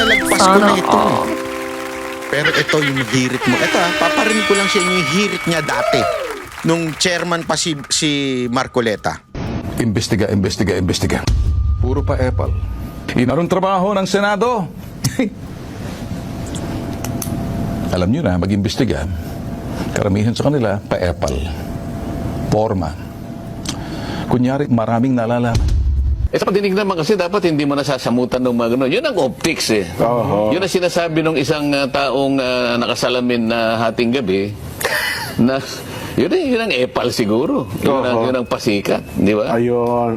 pinalagpas ko na ito. Pero ito yung hirit mo. Ito paparinig ko lang sa inyo yung hirit niya dati. Nung chairman pa si Marcoleta. Imbestiga. Puro pa epal. Inarong trabaho ng Senado. Alam nyo na, mag-imbestiga. Karamihan sa kanila, pa epal. Forma. Kunyari, maraming nalalaman. Sa padinig naman kasi dapat hindi mo nasasamutan ng mga gano'n. Yun ang optics eh. Yun ang sinasabi ng isang taong nakasalamin na hating gabi na yun ang epal siguro. Yun ang pasikat. Di ba? Ayun,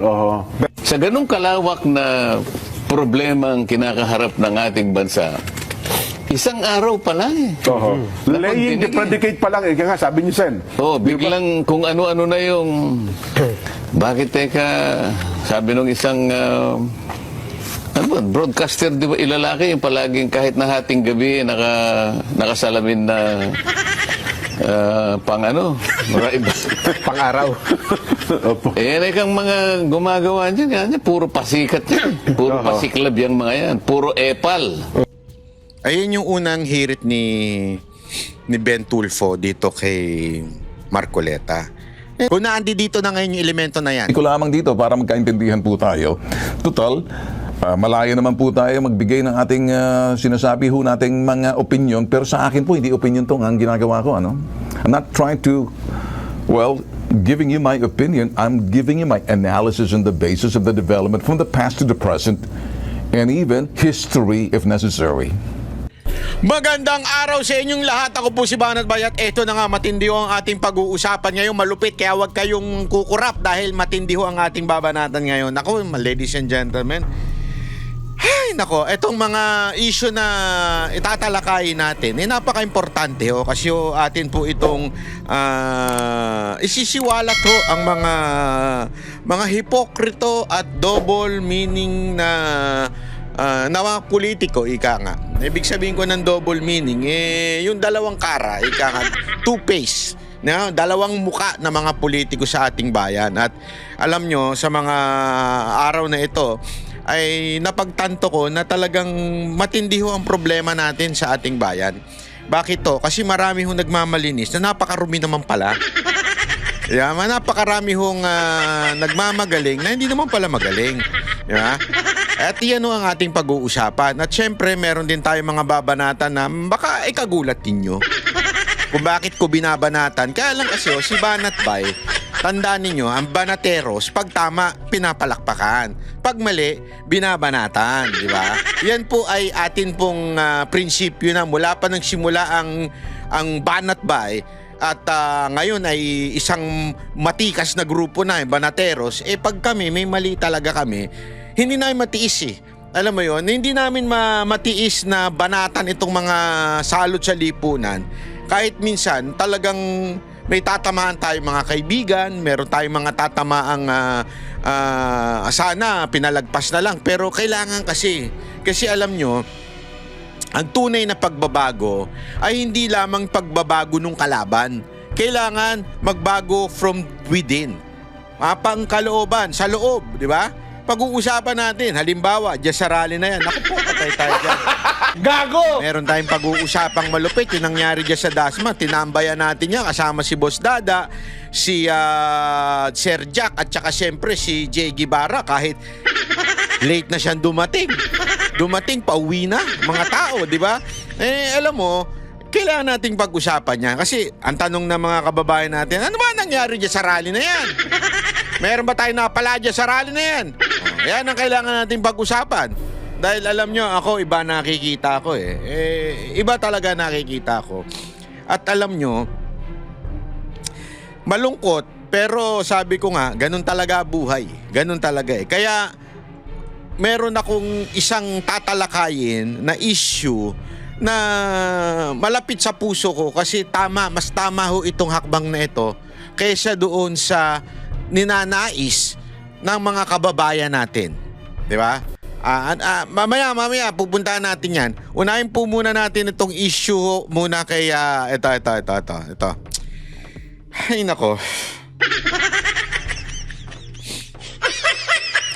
Sa ganung kalawak na problemang kinakaharap ng ating bansa, isang araw pa lang eh. Laying the predicate pa lang, nga sabi niyo, Sen. Biglang kung ano-ano na yung... Bakit teka, sabi nung isang broadcaster, di ba, ilalaki yung palaging kahit na hating gabi, nakasalamin na Pang-araw. Kang mga gumagawa dyan, puro pasikat yan. Puro pasiklab yung mga yan. Puro epal. Ayun yung unang hirit ni Ben Tulfo dito kay Marcoleta. Kung naandi dito na ngayon yung elemento na yan. Ko lamang dito para magkaintindihan po tayo. Total, malayo naman po tayo magbigay ng ating sinasabi ho nating mga opinion. Pero sa akin po, hindi opinion tong ang ginagawa ko. Ano? I'm not trying to, giving you my opinion. I'm giving you my analysis on the basis of the development from the past to the present and even history if necessary. Magandang araw sa inyong lahat. Ako po si Banat Bayat. Ito na nga, matindi ho ang ating pag-uusapan ngayon. Malupit, kaya huwag kayong kukurap dahil matindi ho ang ating babanatan ngayon. Ako, ladies and gentlemen, ay nako, etong mga issue na itatalakayin natin, napaka-importante ho kasi atin po itong isisiwalat ho ang mga hipokrito at double meaning na mga politiko, ika nga. Ibig sabihin ko ng double meaning, yung dalawang kara, ika nga, two-face, dalawang muka na mga politiko sa ating bayan. At alam nyo, sa mga araw na ito, ay napagtanto ko na talagang matindi ho ang problema natin sa ating bayan. Bakit to? Kasi marami hong nagmamalinis na napakarumi naman pala. Napakarami hong nagmamagaling na hindi naman pala magaling. Diba? At yan ang ating pag-uusapan. At syempre, meron din tayong mga babanatan na baka ikagulat ninyo kung bakit ko binabanatan. Kaya lang kasi si Banat Bay, tandaan ninyo, ang banateros, pag tama, pinapalakpakan. Pag mali, binabanatan. Di ba? Yan po ay atin pong prinsipyo na mula pa nang simula ang Banat Bay. At ngayon ay isang matikas na grupo na, banateros. Pag kami, may mali talaga kami, hindi namin matiis eh. Alam mo yon, hindi namin matiis na banatan itong mga salot sa lipunan. Kahit minsan talagang may tatamaan tayong mga kaibigan, meron tayong mga tatamaang sana pinalagpas na lang. Pero kailangan kasi alam nyo, ang tunay na pagbabago ay hindi lamang pagbabago ng kalaban. Kailangan magbago from within. Pangkalooban, sa loob, di ba? Pag-uusapan natin, halimbawa, dyan sa rally na yan. Ako po, patay tayo dyan. Gago! Meron tayong pag-uusapang malupit. Yung nangyari dyan sa Dasma, tinambayan natin yan. Kasama si Boss Dada, si Sir Jack, at saka siyempre si Jay Guevara. Kahit late na siyang dumating. Pauwi na, mga tao, di ba? Alam mo, kailangan nating pag-usapan yan. Kasi ang tanong ng mga kababayan natin, ano ba nangyari dyan sa rally na yan? Meron ba tayo napala dyan sa rally na yan? Yan ang kailangan nating pag-usapan. Dahil alam nyo, ako iba nakikita ko iba talaga nakikita ko. At alam nyo, malungkot, pero sabi ko nga, ganun talaga buhay. Ganun talaga Kaya, meron akong isang tatalakayin na issue na malapit sa puso ko kasi mas tama ho itong hakbang na ito kaysa doon sa ninanais ng mga kababayan natin. Di ba? Mamaya pupuntahan natin yan. Unahin po muna natin itong issue muna kay ito. Ay nako.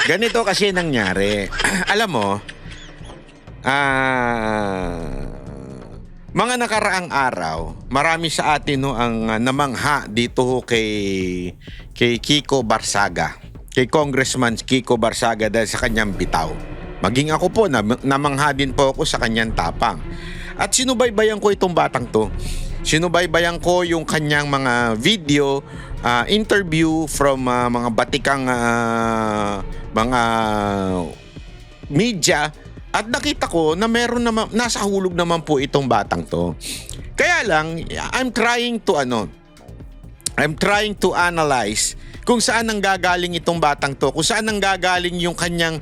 Ganito kasi nangyari. Alam mo, mga nakaraang araw, marami sa atin no ang namangha dito ho kay Kiko Barsaga. Kay Congressman Kiko Barsaga dahil sa kanyang bitaw. Maging ako po, namangha din po ako sa kanyang tapang. At sinubaybayan ko itong batang to. Sinubaybayan ko yung kanyang mga video, interview from mga batikang mga media. At nakita ko na meron naman, nasa hulog naman po itong batang to. Kaya lang, I'm trying to analyze kung saan nanggagaling itong batang to, kung saan nanggagaling yung kanyang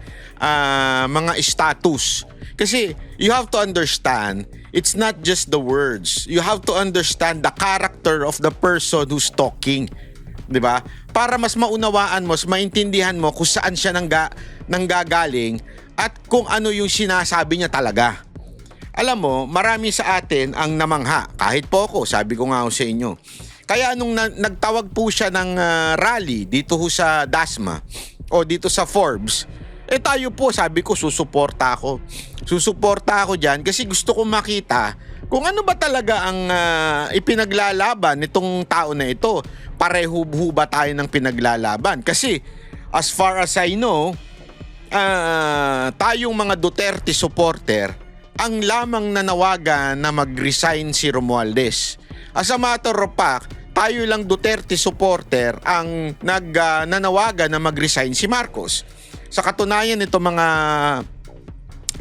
mga status. Kasi you have to understand, it's not just the words. You have to understand the character of the person who's talking. 'Di ba? Para mas maunawaan mo, mas maintindihan mo kung saan siya nanggagaling at kung ano yung sinasabi niya talaga. Alam mo, marami sa atin ang namangha. Kahit po ako, sabi ko nga sa inyo. Kaya nung nagtawag po siya ng rally dito ho sa Dasma o dito sa Forbes, tayo po, sabi ko, susuporta ako. Susuporta ako dyan kasi gusto kong makita kung ano ba talaga ang ipinaglalaban nitong tao na ito. Pareho ba tayo ng pinaglalaban? Kasi as far as I know, tayong mga Duterte supporter ang lamang nanawagan na mag-resign si Romualdez. As a matter of fact, tayo lang Duterte supporter ang nanawagan na mag-resign si Marcos. Sa katunayan ito mga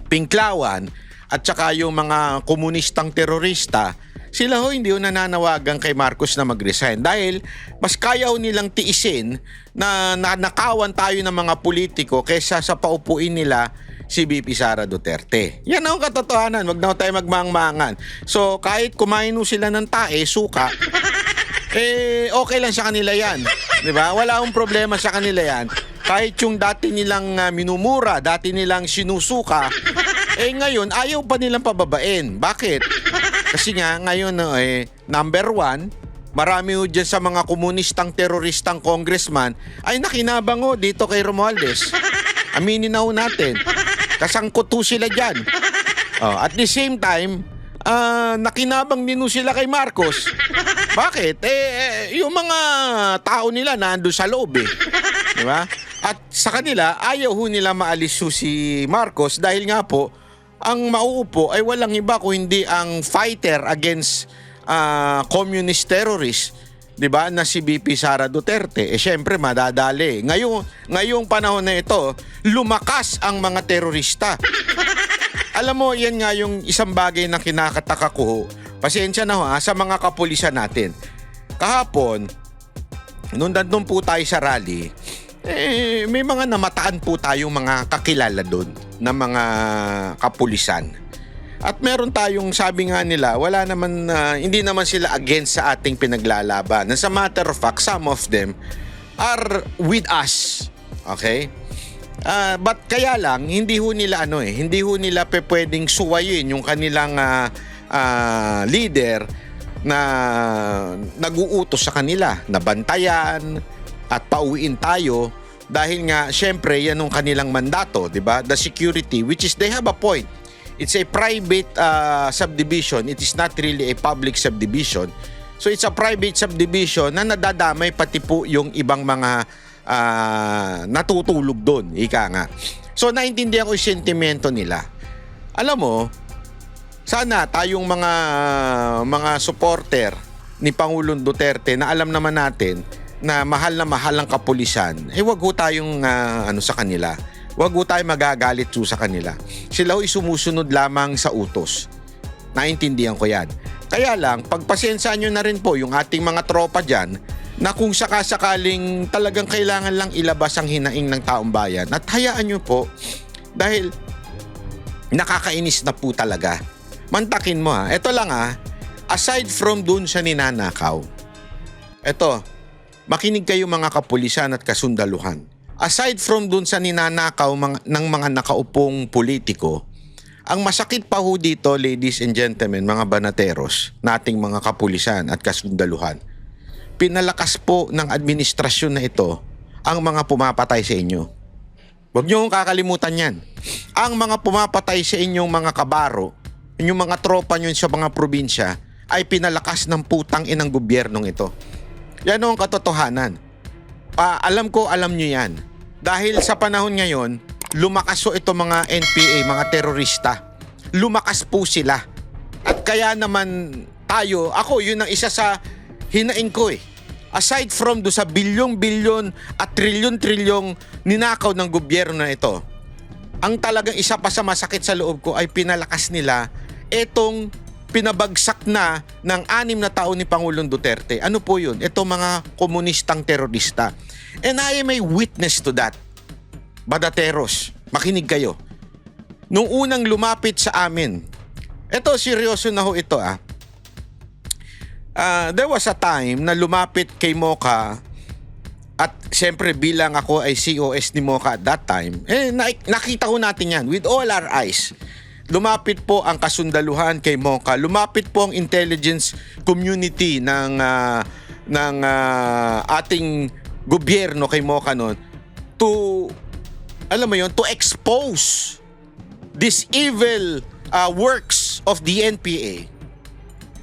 Pinklawan at saka yung mga komunistang terorista, sila ho hindi ho nananawagan kay Marcos na mag-resign dahil mas kaya ho nilang tiisin na nakawan tayo ng mga politiko kaysa sa paupuin nila si VP Sara Duterte. Yan ang katotohanan, wag na tayo magmangmangan. So kahit kumain ho sila ng tae, suka, okay lang sa kanila yan. 'Di ba? Wala akong problema sa kanila yan. Kahit yung dati nilang minumura, dati nilang sinusuka, ngayon ayaw pa nilang pababain. Bakit? Kasi nga ngayon number one, marami ho dyan sa mga komunistang teroristang congressman ay nakinabang ho dito kay Romualdez. Aminin na ho natin. Kasangkot ho sila dyan. At the same time, nakinabang din ho sila kay Marcos. Bakit? Yung mga tao nila nandun sa loob Di ba? At sa kanila, ayaw ho nila maalis ho si Marcos dahil nga po, ang mauupo ay walang iba kung hindi ang fighter against communist terrorists, 'di ba, na si VP Sara Duterte. Syempre madadali. Ngayong panahon na ito, lumakas ang mga terorista. Alam mo, yan nga yung isang bagay na kinakataka ko. Pasensya na ho sa mga kapulisan natin. Kahapon, nung nandun po tayo sa rally, may mga namataan po tayong mga kakilala doon na mga kapulisan. At meron tayong sabi nga nila, wala naman, hindi naman sila against sa ating pinaglalaban. As a matter of fact, some of them are with us. Okay? But kaya lang, hindi ho nila hindi ho nila pwedeng suwayin yung kanilang leader na nag-uutos sa kanila na bantayan at pauwiin tayo dahil nga syempre yan ang kanilang mandato, 'di ba? The security, which is they have a point. It's a private subdivision. It is not really a public subdivision. So it's a private subdivision na nadadamay pati po yung ibang mga natutulog doon, ika nga. So naintindihan ko yung sentimento nila. Alam mo, sana tayong mga supporter ni Pangulong Duterte na alam naman natin na mahal ang kapulisan, wag ho tayong sa kanila. Wag ho tayong magagalit sa kanila. Sila ho sumusunod lamang sa utos. Naintindihan ko yan. Kaya lang, pagpasensyahan nyo na rin po yung ating mga tropa dyan na kung sakasakaling talagang kailangan lang ilabas ang hinaing ng taong bayan at hayaan nyo po dahil nakakainis na po talaga. Mantakin mo Ito lang aside from dun sa ninanakaw. Ito, makinig kayo mga kapulisan at kasundaluhan. Aside from dun sa ninanakaw ng mga nakaupong politiko, ang masakit pa ho dito, ladies and gentlemen, mga banateros, nating mga kapulisan at kasundaluhan, pinalakas po ng administrasyon na ito ang mga pumapatay sa inyo. Huwag niyo kakalimutan yan. Ang mga pumapatay sa inyong mga kabaro, inyong mga tropa nyo sa mga probinsya, ay pinalakas ng putang inang gobyernong ito. Yan ang katotohanan. Alam ko, alam nyo yan. Dahil sa panahon ngayon, lumakas po ito mga NPA, mga terorista. Lumakas po sila. At kaya naman tayo, ako yun ang isa sa hinaing ko eh. Aside from do sa bilyon-bilyon at trilyon-trilyong ninakaw ng gobyerno na ito, ang talagang isa pa sa masakit sa loob ko ay pinalakas nila itong pinabagsak na ng 6 na taon ni Pangulong Duterte. Ano po yun? Ito mga komunistang terorista. And I am a witness to that. Badateros, makinig kayo. Nung unang lumapit sa amin, eto seryoso na ho ito there was a time na lumapit kay Mocha at siyempre bilang ako ay COS ni Mocha at that time, nakita ko natin yan with all our eyes. Lumapit po ang kasundaluhan kay Mocha, lumapit po ang intelligence community ng ating gobyerno kay Mocha noon to, alam mo yon, to expose this evil works of the NPA.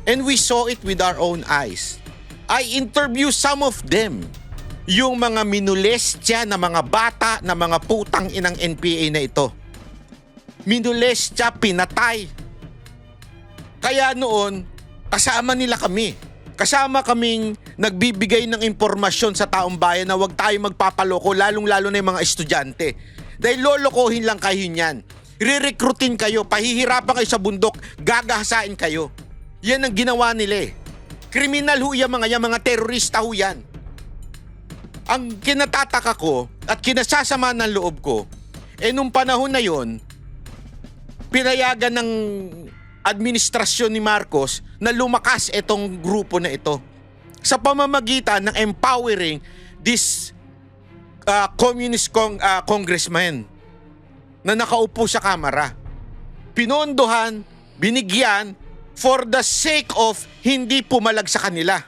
And we saw it with our own eyes. I interviewed some of them. Yung mga minulestya na mga bata na mga putang inang NPA na ito. Minulestya, pinatay. Kaya noon, kasama nila kami. Kasama kaming nagbibigay ng impormasyon sa taong bayan na huwag tayo magpapaloko, lalong-lalo na yung mga estudyante. Dahil lolokohin lang kayo niyan. Re-recruitin kayo, pahihirapan kayo sa bundok, gagahasain kayo. Yan ang ginawa nila eh. Kriminal ho yan mga terorista ho yan. Ang kinatataka ko at kinasasama ng loob ko, nung panahon na yon, pinayagan ng administrasyon ni Marcos na lumakas itong grupo na ito sa pamamagitan ng empowering this communist congressman na nakaupo sa kamara. Pinondohan, binigyan, for the sake of hindi pumalag sa kanila.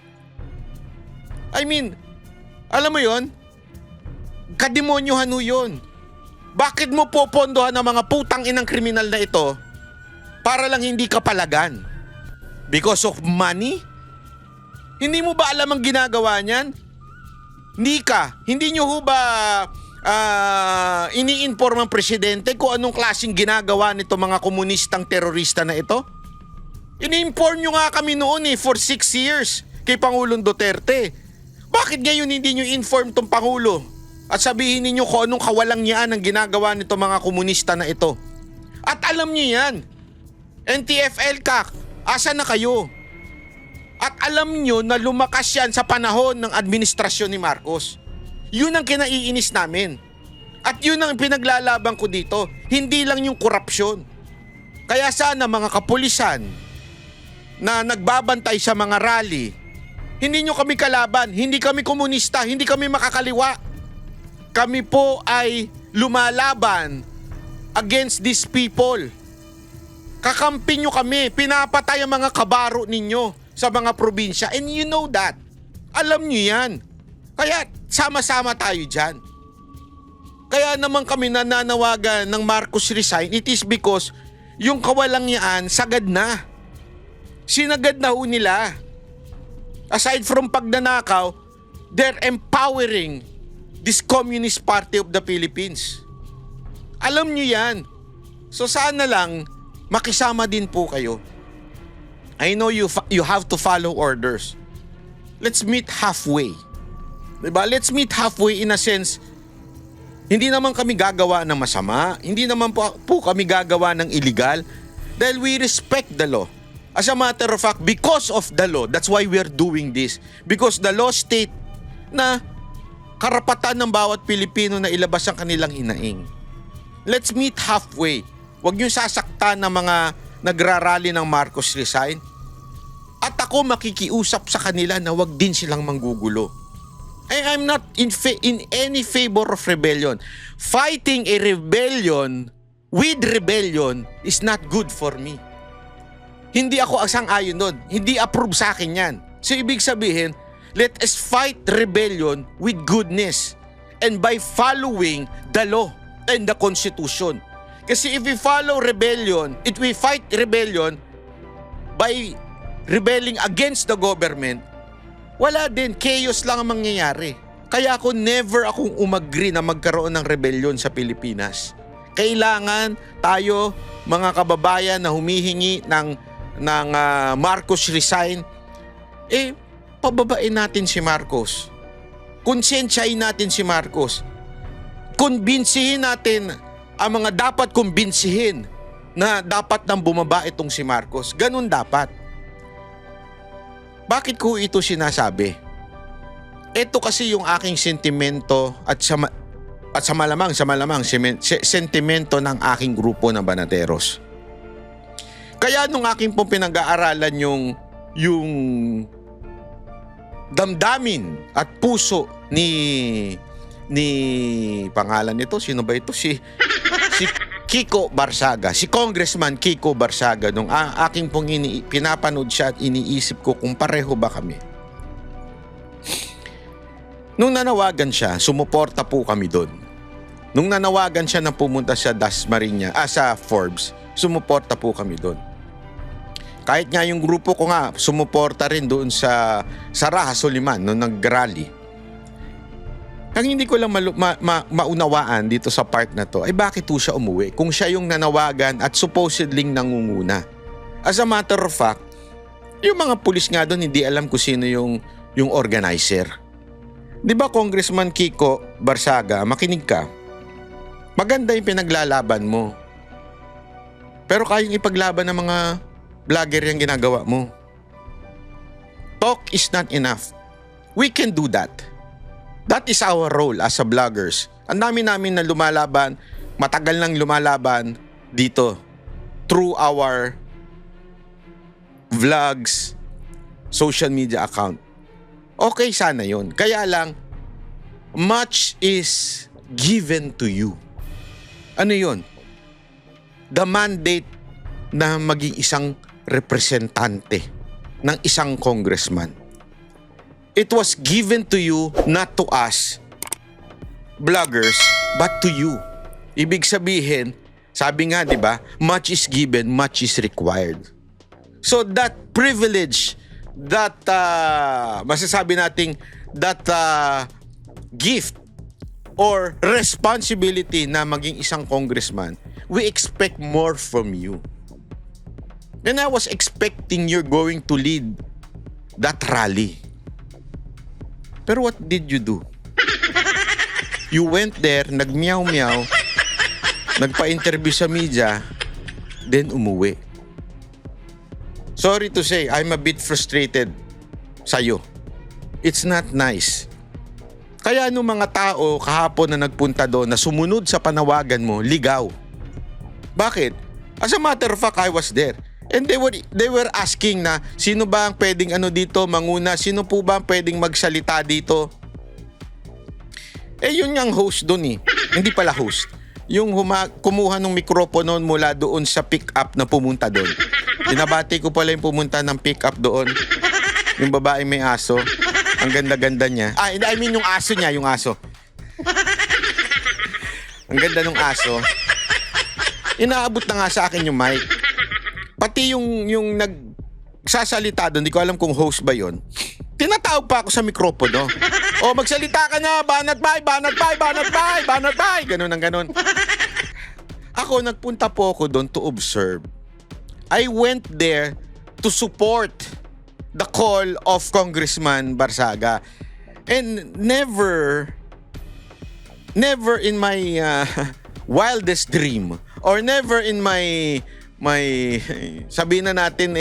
I mean, alam mo yon? Kademonyohan ho yun. Bakit mo popondohan ng mga putang inang kriminal na ito para lang hindi ka palagan? Because of money? Hindi mo ba alam ang ginagawa niyan? Hindi nyo ho ba ini-inform ang presidente kung anong klaseng ginagawa nito mga komunistang terorista na ito? Ini-inform nyo nga kami noon for 6 years kay Pangulong Duterte. Bakit ngayon hindi nyo inform tong Pangulo at sabihin ninyo kung anong kawalangyaan ang ginagawa nito mga komunista na ito? At alam nyo yan. NTF-ELCAC, asa na kayo? At alam nyo na lumakas yan sa panahon ng administrasyon ni Marcos. Yun ang kinaiinis namin. At yun ang pinaglalaban ko dito. Hindi lang yung korupsyon. Kaya sana mga kapulisan na nagbabantay sa mga rally, hindi nyo kami kalaban, hindi kami komunista, hindi kami makakaliwa. Kami po ay lumalaban against these people. Kakampi nyo kami, pinapatay ang mga kabaro ninyo sa mga probinsya. And you know that. Alam nyo yan. Kaya sama-sama tayo dyan. Kaya naman kami nananawagan ng Marcos resign, it is because yung kawalangyaan sagad na. Sinagad na ho nila. Aside from pagnanakaw, they're empowering this Communist Party of the Philippines. Alam nyo yan. So sana lang, makisama din po kayo. I know you have to follow orders. Let's meet halfway. Diba? Let's meet halfway in a sense. Hindi naman kami gagawa ng masama. Hindi naman po kami gagawa ng illegal. Dahil we respect the law. As a matter of fact, because of the law, that's why we're doing this. Because the law state na karapatan ng bawat Pilipino na ilabas ang kanilang hinaing. Let's meet halfway. Huwag niyong sasaktan ng mga nagrarally ng Marcos resign. At ako makikiusap sa kanila na huwag din silang manggugulo. I'm not in any favor of rebellion. Fighting a rebellion with rebellion is not good for me. Hindi ako asang-ayon doon. Hindi approve sa akin yan. So ibig sabihin, let us fight rebellion with goodness and by following the law. and the Constitution. Kasi if we follow rebellion, if we fight rebellion by rebelling against the government, wala din, chaos lang ang mangyayari. Kaya ako never akong umagri na magkaroon ng rebellion sa Pilipinas. Kailangan tayo, mga kababayan na humihingi ng Marcos resign, pababain natin si Marcos. Konsensyahin natin si Marcos. Kumbinsihin natin ang mga dapat kumbinsihin na dapat nang bumaba itong si Marcos. Ganun dapat. Bakit ko ito sinasabi? Ito kasi yung aking sentimento at sa malamang sentimento ng aking grupo ng Banateros. Kaya nung aking pong pinag-aaralan yung damdamin at puso ni pangalan nito, sino ba ito? Si Kiko Barsaga, si Congressman Kiko Barsaga, nung aking pong pinapanood siya at iniisip ko kung pareho ba kami. Nung nanawagan siya, sumuporta po kami doon. Nung nanawagan siya na pumunta sa Dasmariñas, sa Forbes, sumuporta po kami doon. Kahit nga yung grupo ko nga, sumuporta rin doon sa Raha Soliman nung nag-rally. Ang hindi ko lang maunawaan dito sa part na to ay bakit po siya umuwi kung siya yung nanawagan at supposedly nangunguna. As a matter of fact, yung mga pulis nga doon hindi alam kung sino yung organizer. Di ba Congressman Kiko Barsaga, makinig ka. Maganda yung pinaglalaban mo. Pero kayang ipaglaban ng mga vlogger yung ginagawa mo. Talk is not enough. We can do that. That is our role as a vloggers. Ang dami namin na lumalaban, matagal nang lumalaban dito through our vlogs, social media account. Okay sana yun. Kaya lang, much is given to you. Ano yun? The mandate na maging isang representante ng isang congressman. It was given to you, not to us, vloggers, but to you. Ibig sabihin, sabi nga, di ba, much is given, much is required. So that privilege, that, masasabi nating, that gift or responsibility na maging isang congressman, we expect more from you. And I was expecting you're going to lead that rally. Pero what did you do? You went there, nagmeow-meow, nagpa-interview sa media, then umuwi. Sorry to say, I'm a bit frustrated sa'yo. It's not nice. Kaya nung mga tao kahapon na nagpunta doon na sumunod sa panawagan mo, ligaw. Bakit? As a matter of fact, I was there. And they were asking na sino ba ang pwedeng dito manguna, sino po ba ang pwedeng magsalita dito. Yun yung host doon hindi pala host. Yung kumuha ng mikropono mula doon sa pick-up na pumunta doon. Binabati ko pala yung pumunta ng pick-up doon. Yung babae may aso. Ang ganda-ganda niya. I mean yung aso niya, yung aso. Ang ganda ng aso. Inaabot na nga sa akin yung mic. Pati yung nagsasalita doon, hindi ko alam kung host ba yon. Tinatawag pa ako sa mikropono. O magsalita ka na, banat bay, banat bay, banat bay, banat bay. Ganun ang ganun. Ako, nagpunta po ako doon to observe. I went there to support the call of Congressman Barsaga. And never in my wildest dream or never in my sabihin na natin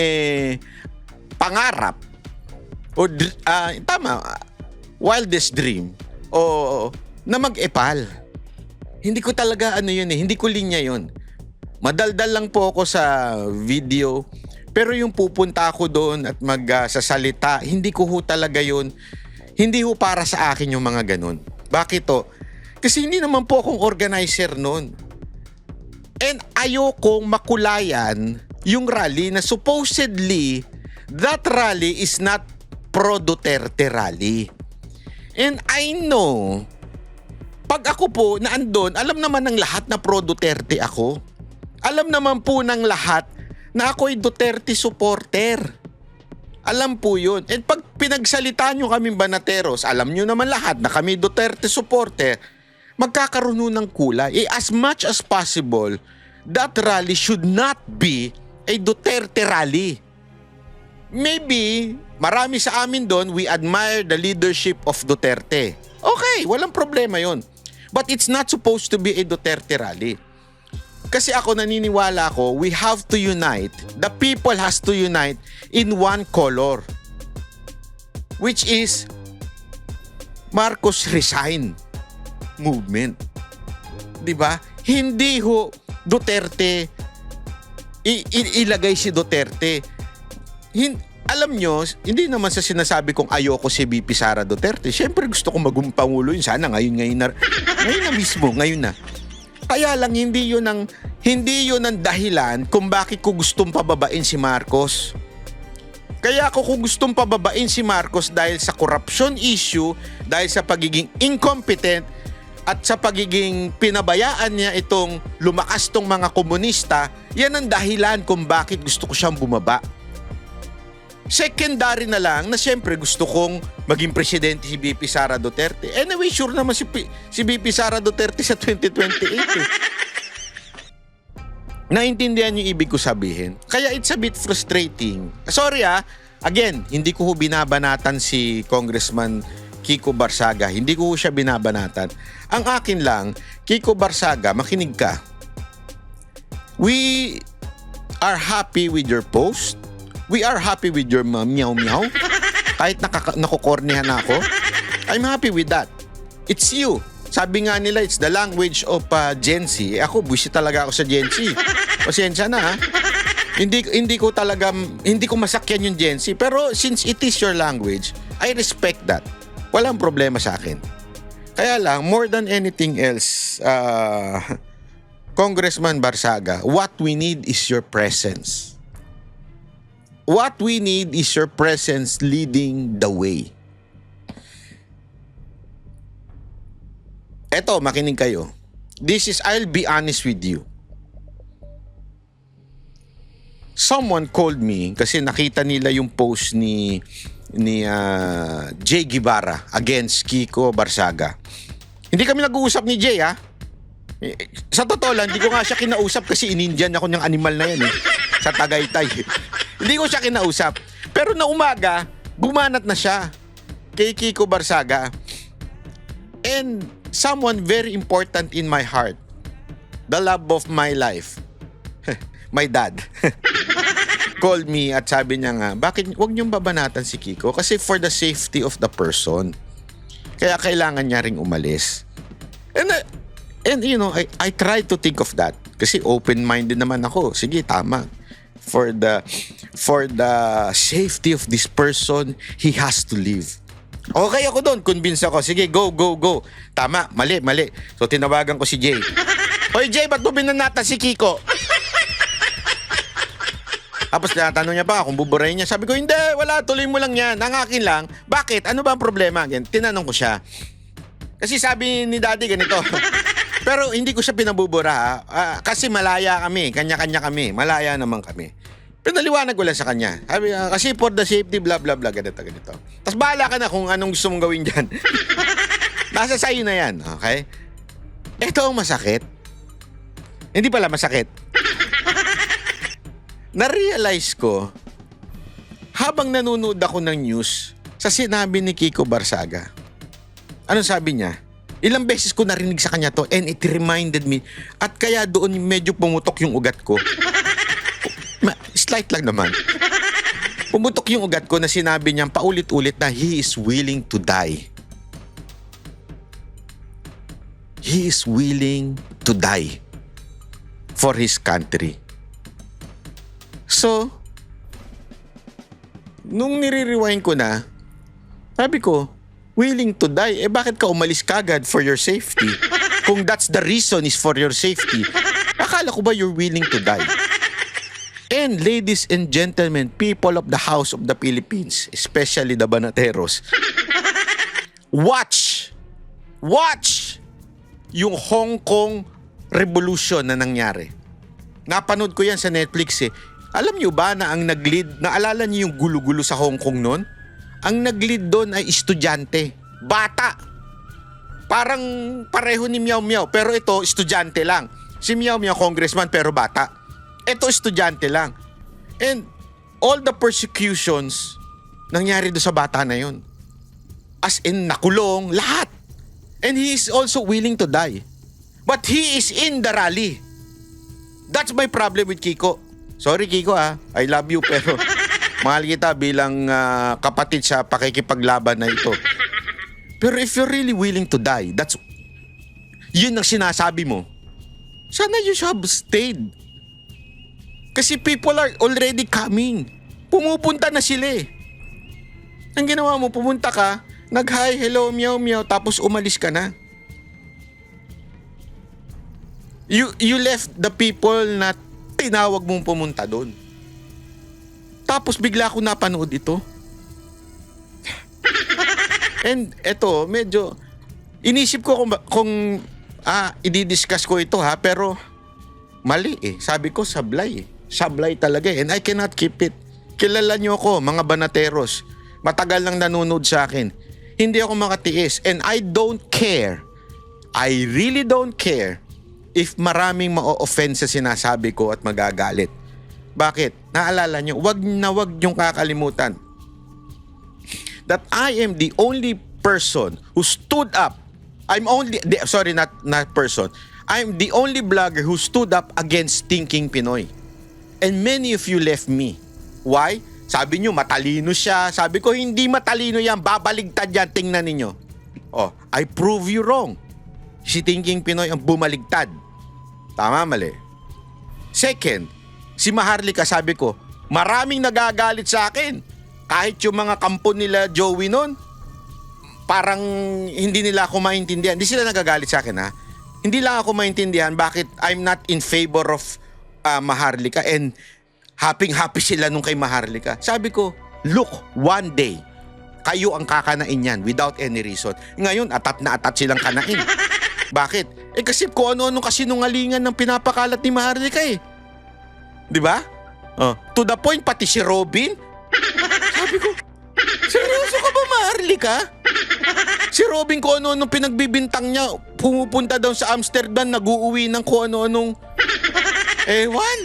pangarap o wildest dream o na mag-epal. Hindi ko talaga hindi ko linya yun. Madaldal lang po ako sa video, pero yung pupunta ako doon at magsasalita, hindi ko talaga yun. Hindi para sa akin yung mga ganun. Bakit to? Kasi hindi naman po akong organizer noon. And ayokong makulayan yung rally na supposedly that rally is not pro Duterte rally. And I know Pag ako po na andon, alam naman ng lahat na pro Duterte ako. Alam naman po ng lahat na ako'y Duterte supporter. Alam po yun. And pag pinagsalita nyo kaming banateros, alam nyo naman lahat na kami Duterte supporter, magkakaroon nun ng kulay. As much as possible, that rally should not be a Duterte rally. Maybe, marami sa amin doon, we admire the leadership of Duterte. Okay, walang problema yon. But it's not supposed to be a Duterte rally. Kasi ako naniniwala ko, we have to unite. The people has to unite in one color. Which is Marcos resign movement. 'Di ba? Hindi ho Duterte ilagay si Duterte. Alam nyo, hindi naman sa sinasabi kong ayoko si VP Sara Duterte. Siyempre gusto kong maging pangulo yun. Sana ngayon na mismo, ngayon na. Kaya lang hindi yun ang dahilan kung bakit ko gustong pababain si Marcos. Kaya ako kung gustong pababain si Marcos dahil sa corruption issue, dahil sa pagiging incompetent, at sa pagiging pinabayaan niya itong lumakas tong mga komunista, yan ang dahilan kung bakit gusto ko siyang bumaba. Secondary na lang na siyempre gusto kong maging presidente si VP Sara Duterte. Anyway, sure naman si VP Sara Duterte sa 2028 eh. Naintindihan yung ibig ko sabihin. Kaya it's a bit frustrating. Sorry again, hindi ko binabanatan si Congressman Kiko Barsaga. Hindi ko siya binabanatan. Ang akin lang, Kiko Barsaga, makinig ka. We are happy with your post. We are happy with your meow-meow. Kahit nakukornehan na ako. I'm happy with that. It's you. Sabi nga nila, it's the language of Gen Z. Ako, buwisit talaga ako sa Gen Z. Pasensya na Hindi ko masakyan yung Gen Z. Pero since it is your language, I respect that. Walang problema sa akin. Kaya lang, more than anything else, Congressman Barsaga, what we need is your presence. What we need is your presence leading the way. Eto, makinig kayo. I'll be honest with you. Someone called me kasi nakita nila yung post ni Jay Guevara against Kiko Barsaga. Hindi kami nag-uusap ni Jay Sa totoo lang, hindi ko nga siya kinausap kasi inindihan ako ng animal na yan sa Tagaytay. Hindi ko siya kinausap. Pero na umaga, bumanat na siya kay Kiko Barsaga. And someone very important in my heart, the love of my life, my dad, called me at sabi niya nga, bakit wag niyong babanatan si Kiko? Kasi for the safety of the person. Kaya kailangan niya ring umalis. And you know, I try to think of that. Kasi open-minded naman ako. Sige, tama. For the safety of this person, he has to leave. Okay ako doon, convince ako. Sige, go. Tama, mali. So tinawagan ko si Jay. Hoy Jay, ba't mo binanata si Kiko? Tapos tinatanong niya pa kung buburahin niya. Sabi ko, hindi, wala, tuloy mo lang yan. Ang akin lang, bakit? Ano ba ang problema? Tinanong ko siya. Kasi sabi ni Daddy ganito. Pero hindi ko siya pinabubura kasi malaya kami, kanya-kanya kami, malaya naman kami. Pinaliwanag ko lang sa kanya. Sabi, kasi for the safety, blah blah blah, ganito. Tapos bahala ka na kung anong gusto mong gawin dyan. Nasa sayo na yan, okay? Ito ang masakit. Hindi pala masakit. Na-realize ko, habang nanonood ako ng news, sa sinabi ni Kiko Barsaga, anong sabi niya? Ilang beses ko narinig sa kanya to and it reminded me. At kaya doon medyo pumutok yung ugat ko. Slight lang naman. Pumutok yung ugat ko na sinabi niya paulit-ulit na he is willing to die. He is willing to die for his country. So, nung nire-rewind ko na, sabi ko, willing to die, bakit ka umalis kagad for your safety? Kung that's the reason is for your safety, akala ko ba you're willing to die? And ladies and gentlemen, people of the House of the Philippines, especially the Banateros, watch yung Hong Kong Revolution na nangyari. Napanood ko yan sa Netflix eh. Alam nyo ba na ang nag-lead, naalala niyo yung gulo-gulo sa Hong Kong noon? Ang nag-lead doon ay estudyante. Bata. Parang pareho ni Meow Meow, pero ito, estudyante lang. Si Meow Meow, congressman, pero bata. Ito, estudyante lang. And all the persecutions nangyari doon sa bata na yun. As in, nakulong, lahat. And he is also willing to die. But he is in the rally. That's my problem with Kiko. Sorry Kiko I love you pero mahal kita bilang kapatid sa pakikipaglaban na ito. Pero if you're really willing to die, yun ang sinasabi mo. Sana you should have stayed. Kasi people are already coming. Pumupunta na sila eh. Ang ginawa mo, pumunta ka, nag-hi, hello, meow, meow, tapos umalis ka na. You left the people na tinawag mong pumunta doon. Tapos bigla ko napanood ito. And eto, medyo inisip ko kung i-discuss ko ito pero mali eh. Sabi ko sablay eh. Sablay talaga eh. And I cannot keep it. Kilala niyo ako, mga banateros. Matagal nang nanonood sa akin. Hindi ako makatiis. And I don't care. I really don't care if maraming ma-offend sa sinasabi ko at magagalit. Bakit? Naalala nyo, wag niyong kakalimutan that I am the only person who stood up. I'm the only blogger who stood up against Thinking Pinoy. And many of you left me. Why? Sabi nyo, matalino siya. Sabi ko, hindi matalino yan. Babaligtad yan. Tingnan ninyo. I prove you wrong. Si Thinking Pinoy ang bumaligtad. Tama, mali. Second, si Maharlika, sabi ko, maraming nagagalit sa akin. Kahit yung mga kampo nila Joey noon, parang hindi nila ako maintindihan. Hindi sila nagagalit sa akin Hindi lang ako maintindihan bakit I'm not in favor of Maharlika and happy sila nung kay Maharlika. Sabi ko, look, one day, kayo ang kakanain yan without any reason. Ngayon, atat na atat silang kanain. Bakit? Kasi kung ano-ano kasinungalingan ng pinapakalat ni Maharlika eh. Di ba? To the point, pati si Robin. Sabi ko, seryoso ka ba Maharlika? Si Robin kung ano-anong pinagbibintang niya, pumupunta daw sa Amsterdam, nag-uuwi ng kung ano-anong ewan.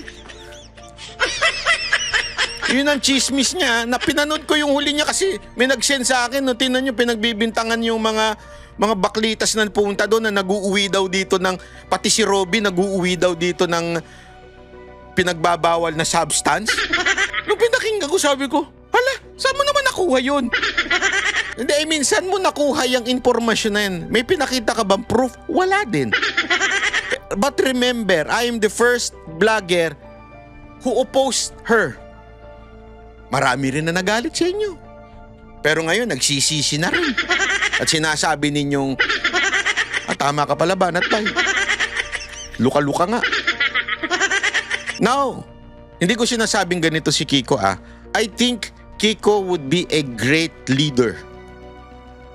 Yun ang chismis niya na pinanood ko yung huli niya kasi may nag-send sa akin. No, tingnan nyo, pinagbibintangan yung mga baklitas na pumunta doon na nag-uuwi daw dito ng, pati si Robin nag-uuwi daw dito ng pinagbabawal na substance. Nung pinakinggan ko, sabi ko, hala, saan mo naman nakuha yun? Hindi, saan mo nakuha yung informasyon na yun? May pinakita ka bang proof? Wala din. But remember, I am the first blogger who opposed her. Marami rin na nagalit sa inyo. Pero ngayon, nagsisisi na rin. At sinasabi ninyong, tama ka pala ba, Natbay? Luka-luka nga. Now, hindi ko sinasabing ganito si Kiko I think Kiko would be a great leader.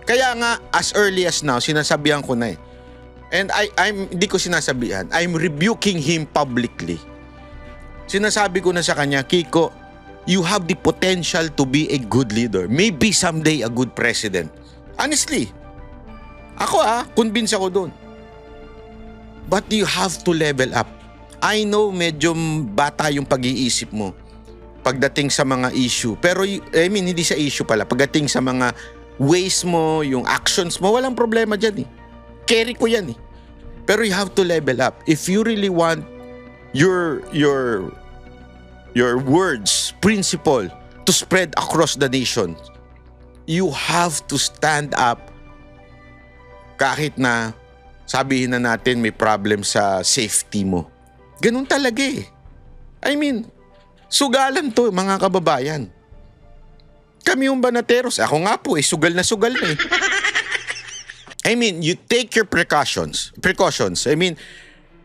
Kaya nga, as early as now, sinasabihan ko na eh. And hindi ko sinasabihan. I'm rebuking him publicly. Sinasabi ko na sa kanya, Kiko, you have the potential to be a good leader. Maybe someday a good president. Honestly, ako convince ako doon. But you have to level up. I know medyo bata yung pag-iisip mo pagdating sa mga issue. Pero hindi sa issue pala. Pagdating sa mga ways mo, yung actions mo, walang problema dyan eh. Carry ko yan eh. Pero you have to level up. If you really want your words, principle to spread across the nation, you have to stand up kahit na sabihin na natin may problem sa safety mo. Ganun talaga eh. Sugalan to mga kababayan. Kami yung banateros. Ako nga po sugal na eh. You take your precautions.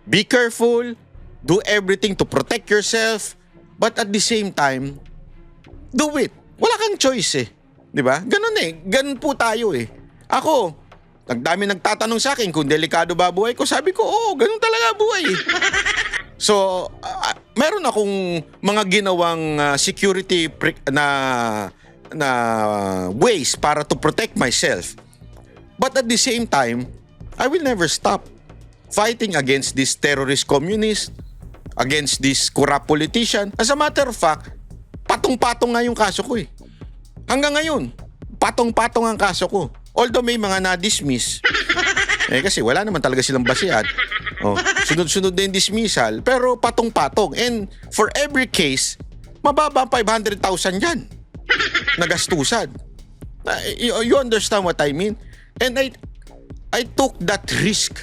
Be careful, do everything to protect yourself, but at the same time, do it. Wala kang choice eh. Di ba? Ganun po tayo eh. Ako, Ang dami nagtatanong sa akin kung delikado ba buhay ko. Sabi ko, oo, ganun talaga buhay. So, meron akong mga ginawang na ways para to protect myself. But at the same time, I will never stop fighting against this terrorist communist, against this corrupt politician. As a matter of fact, patong-patong nga yung kaso ko eh. Hanggang ngayon, patong-patong ang kaso ko. Although may mga na-dismiss. Kasi wala naman talaga silang basihan. Sunod-sunod na yung dismissal, pero patong-patong. And for every case, mababa ang 500,000 yan. Nagastusan. You understand what I mean? And I took that risk.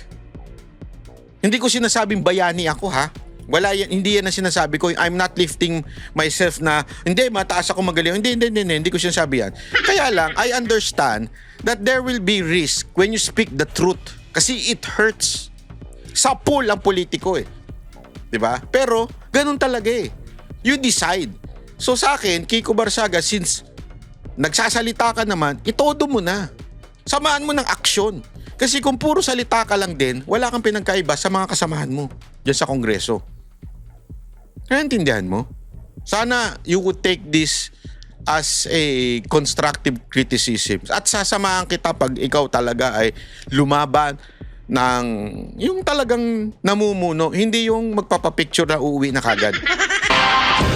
Hindi ko sinasabing bayani ako, ha? Hindi yan ang sinasabi ko. I'm not lifting myself na, hindi, mataas ako magaling. Hindi ko sinasabi yan. Kaya lang, I understand that there will be risk when you speak the truth. Kasi it hurts. Sa pool ang politiko eh. Diba? Pero, ganun talaga eh. You decide. So sa akin, Kiko Barsaga, since nagsasalita ka naman, itodo mo na. Samaan mo ng aksyon. Kasi kung puro salita ka lang din, wala kang pinagkaiba sa mga kasamahan mo dyan sa Kongreso. Naintindihan mo? Sana you would take this as a constructive criticism. At sasamahan kita pag ikaw talaga ay lumaban ng yung talagang namumuno, hindi yung magpapapicture na uuwi na kagad.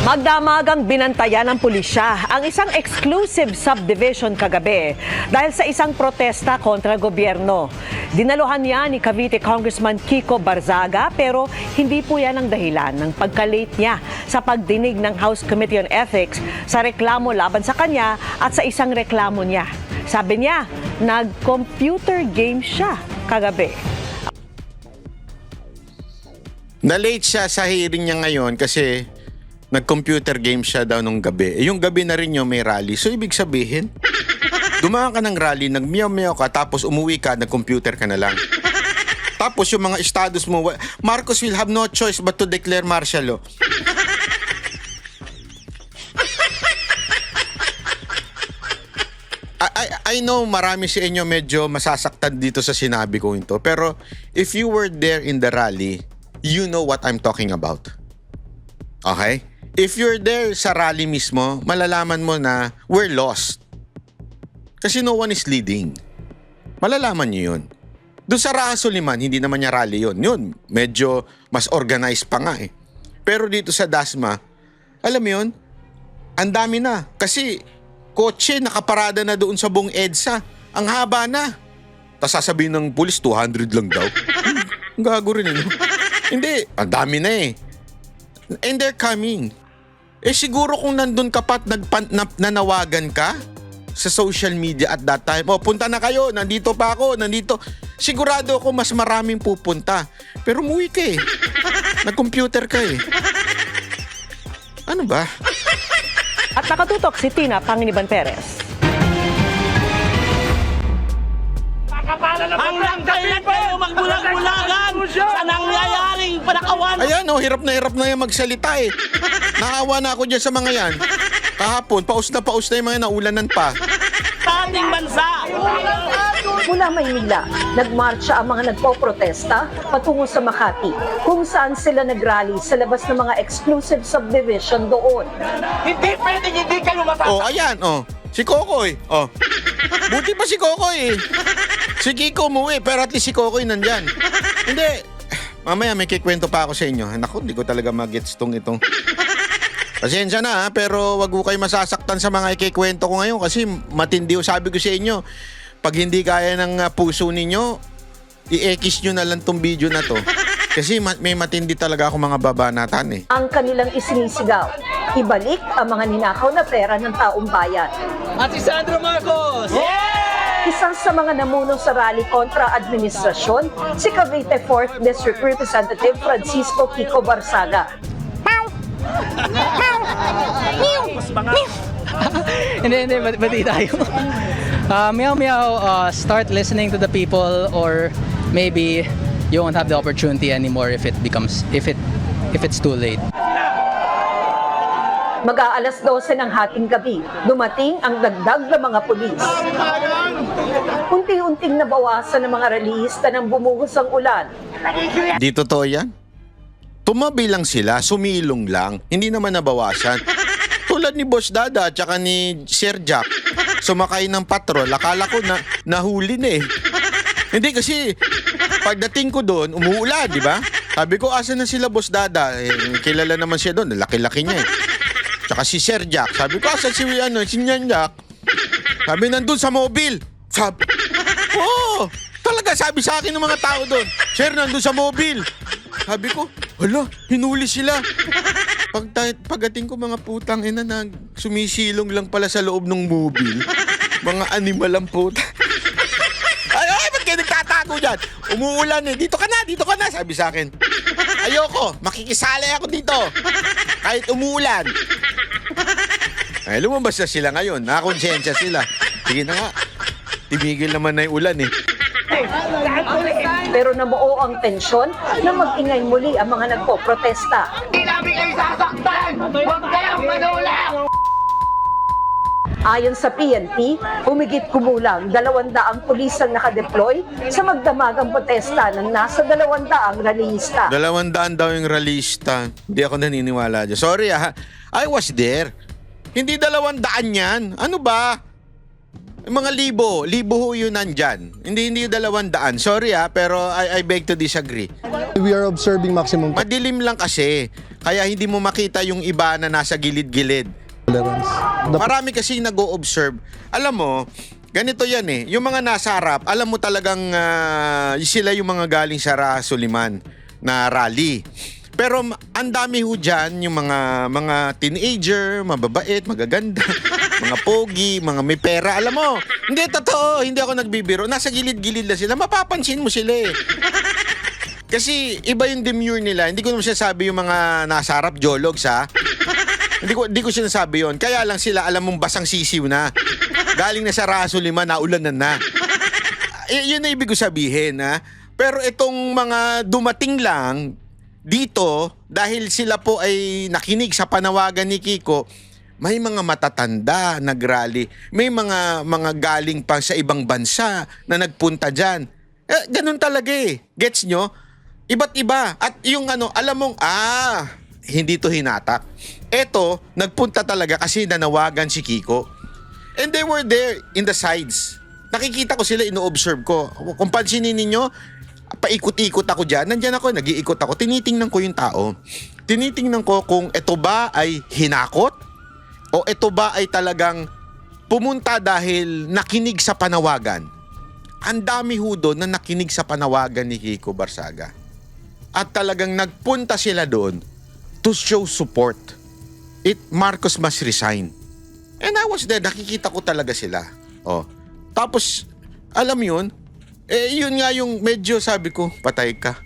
Magdamagang binantayan ng pulisya ang isang exclusive subdivision kagabi dahil sa isang protesta kontra gobyerno. Dinaluhan niya ni Cavite Congressman Kiko Barzaga pero hindi po yan ang dahilan ng pagka-late niya sa pagdinig ng House Committee on Ethics sa reklamo laban sa kanya at sa isang reklamo niya. Sabi niya, nag-computer game siya kagabi. Na-late siya sa hearing niya ngayon kasi nag-computer game siya daw nung gabi. Yung gabi na rin yung may rally. So, ibig sabihin, dumaan ka ng rally, nag-meow-meow ka, tapos umuwi ka, nag-computer ka na lang. Tapos yung mga estados mo, Marcos will have no choice but to declare martial law. I know marami sa inyo medyo masasaktan dito sa sinabi ko ito. Pero if you were there in the rally, you know what I'm talking about. Okay? If you're there sa rally mismo, malalaman mo na we're lost. Kasi no one is leading. Malalaman nyo yun. Doon sa Raha Soliman, hindi naman niya rally yun. Yun, medyo mas organized pa nga eh. Pero dito sa Dasma, alam mo yun, ang dami na. Kasi kotse nakaparada na doon sa buong EDSA. Ang haba na. Tapos sasabihin ng pulis, 200 lang daw. Ang gago rin eh. Hindi, ang dami na eh. And they're coming. Eh siguro kung nandun ka pa at nanawagan ka sa social media at that time, punta na kayo, nandito pa ako, nandito. Sigurado ako mas maraming pupunta. Pero umuwi ka eh. Nag-computer ka eh. Ano ba? At nakatutok si Tina Panginiban Perez. Hanggang kailan kayo magbulag-bulagan sa nangyayaring panakawan? Ayan hirap na yan magsalita eh. Naawa na ako dyan sa mga yan. Kahapon, paus na yung mga naulanan pa. Sa ating bansa. Mula Maynila, nagmarcha ang mga nagpoprotesta patungo sa Makati, kung saan sila nagrally sa labas ng mga exclusive subdivision doon. Hindi pwedeng hindi kayo masasaktan. Ayan, si Kokoy. Buti pa si Kokoy eh. Si Kiko umuwi, pero at least si Kokoy nandyan. Hindi. Mamaya may kikwento pa ako sa inyo. Naku, hindi ko talaga mag-gets itong. Pasensya na pero wag ko kayo masasaktan sa mga ikikwento ko ngayon kasi matindi yung sabi ko sa inyo. Pag hindi kaya ng puso ninyo, i-X nyo na lang tong video na to. Kasi may matindi talaga ako mga babanatan eh. Ang kanilang isinisigaw, ibalik ang mga ninakaw na pera ng taong bayan. At si Sandro Marcos! Isang sa mga namuno sa rally kontra administrasyon, si Cavite 4th District Representative Francisco Kiko Barsaga. Hindi, bati tayo. Meow, start listening to the people or maybe you won't have the opportunity anymore if it's too late. Mag-aalas 12 ng hating gabi, dumating ang dagdag na mga pulis. Unti-unting nabawasan ng mga relihista ng bumuhos ang ulan. Di totoo yan? Tumabi lang sila, sumilong lang, hindi naman nabawasan. Tulad ni Boss Dada at saka ni Sir Jack, sumakay ng patrol, akala ko na nahuli na eh. Hindi kasi, pagdating ko doon, umuulan, di ba? Sabi ko, asa na sila Boss Dada? Kilala naman siya doon, laki-laki niya eh. Tsaka si Sir Jack, sabi ko, asa si Nyan Jack? Sabi, nandun sa mobile. Sabi, oo, talaga sabi sa akin ng mga tao doon, Sir, nandun sa mobile. Sabi ko, hala, hinuli sila. Pagdating ko, mga putang ina na sumisilong lang pala sa loob ng mobile. Mga animal ang puta. Ay, ba't kayo nagtatago dyan? Umuulan eh. Dito ka na, sabi sa akin. Ayoko, makikisali ako dito. Kahit umuulan. Ay, lumabas na sila ngayon. Nakakonsensya sila. Sige na nga. Tumigil naman na yung ulan eh. Pero nabuo ang tensyon na mag-ingay muli ang mga nagpo-protesta. Hindi namin kayo sasaktan! Huwag kayong manulang! Ayon sa PNP, humigit kumulang 200 pulis ang nakadeploy sa magdamagang protesta ng nasa 200 relihista. 200 daw yung ralista. Hindi ako naniniwala dyan. Sorry I was there. Hindi 200 yan. Ano ba? Mga libo ho yun nandyan. Hindi 200. Sorry pero I beg to disagree. We are observing maximum Madilim lang kasi. Kaya hindi mo makita yung iba na nasa gilid-gilid. tolerance. Marami kasi nag-o-observe. Alam mo, ganito yan eh. Yung mga nasa harap, alam mo talagang sila yung mga galing sa Suliman na rally. Pero ang dami ho dyan, yung mga teenager, mababait, magaganda, mga pogi, mga may pera. Alam mo, hindi totoo, hindi ako nagbibiro. Nasa gilid-gilid lang sila, mapapansin mo sila eh. Kasi iba yung demure nila. Hindi ko naman sinasabi yung mga nasa harap, jologs ha. Hindi ko sinasabi yun. Kaya lang sila, alam mong basang sisiw na. Galing na sa Suliman, naulanan na. Yun na ibig ko sabihin ha. Pero itong mga dumating lang dito, dahil sila po ay nakinig sa panawagan ni Kiko, may mga matatanda nag-rally. May mga galing pa sa ibang bansa na nagpunta dyan. Ganun talaga eh. Gets nyo? Iba't iba. At yung alam mong, hindi to hinatak. Eto, nagpunta talaga kasi nanawagan si Kiko. And they were there in the sides. Nakikita ko sila, ino-observe ko. Kung pansinin ninyo, paikot-ikot ako dyan. Nandyan ako, nag-iikot ako. Tinitingnan ko yung tao. Tinitingnan ko kung ito ba ay hinakot o ito ba ay talagang pumunta dahil nakinig sa panawagan. Ang dami ho doon na nakinig sa panawagan ni Kiko Barzaga. At talagang nagpunta sila doon to show support. Marcos must resign. And I was there, nakikita ko talaga sila. Tapos, alam yun, yun nga yung medyo sabi ko, patay ka.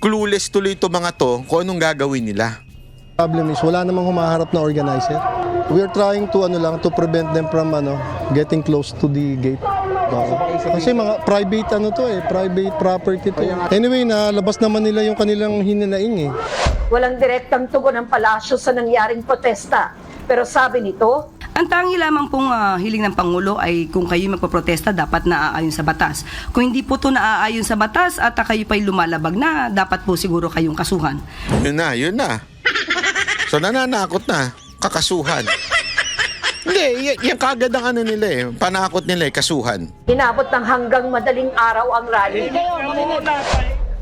Clueless tuloy ito mga to kung anong gagawin nila. problem is wala namang humaharap na organizer. We are trying to to prevent them from getting close to the gate. Kasi mga private private property to. Anyway, nalabas naman nila yung kanilang hininaing eh. Walang direktang tugon ng palasyo sa nangyaring protesta. Pero sabi nito, ang tangi lamang pong hiling ng Pangulo ay kung kayo magpaprotesta, dapat naaayon sa batas. Kung hindi po ito naaayon sa batas at kayo pa'y lumalabag na, dapat po siguro kayong kasuhan. Yun na. So nananakot na, kakasuhan. Hindi, yan kagad ang nila eh. Panakot nila eh, kasuhan. inabot ng hanggang madaling araw ang rally.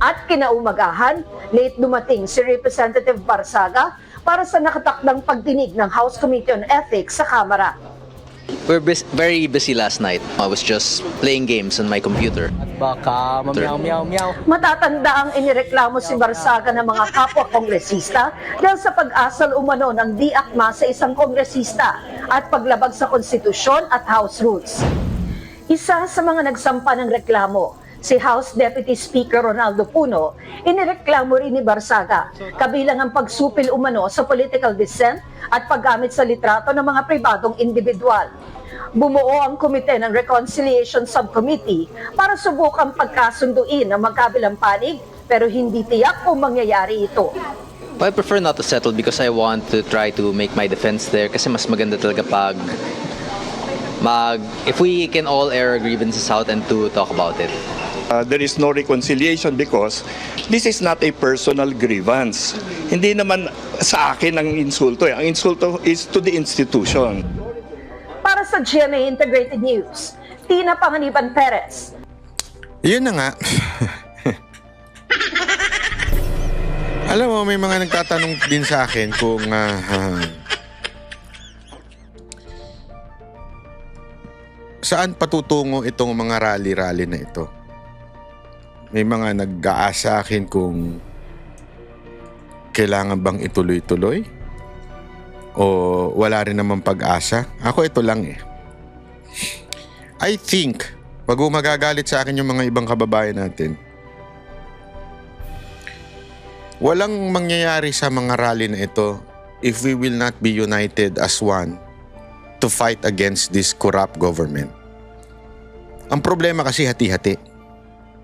At kinaumagahan, late dumating si Representative Barzaga para sa nakatakdang pagdinig ng House Committee on Ethics sa Kamara. We're very busy last night. I was just playing games on my computer. Baka meow. Matatanda ang inireklamo si Barzaga ng mga kapwa-kongresista dahil sa pag-asal umano ng di-akma sa isang kongresista at paglabag sa konstitusyon at House rules. Isa sa mga nagsampa ng reklamo, si House Deputy Speaker Ronaldo Puno, inireklamo rin ni Barzaga, kabilang ang pagsupil umano sa political dissent at paggamit sa litrato ng mga pribadong individual. Bumuo ang komite ng Reconciliation Subcommittee para subukang pagkasunduin ang magkabilang panig, pero hindi tiyak kung mangyayari ito. But I prefer not to settle because I want to try to make my defense there kasi mas maganda talaga pag if we can all air our grievances out and to talk about it. There is no reconciliation because this is not a personal grievance. Hindi naman sa akin ang insulto. Ang insulto is to the institution. Para sa GMA Integrated News, Tina Panganiban Perez. Yun na nga. Alam mo, may mga nagtatanong din sa akin kung saan patutungo itong mga rally-rally na ito. May mga nag-aasa akin kung kailangan bang ituloy-tuloy o wala rin naman pag-asa. Ako ito lang eh. I think, pag magagalit sa akin yung mga ibang kababayan natin, walang mangyayari sa mga rally na ito if we will not be united as one to fight against this corrupt government. Ang problema kasi hati-hati.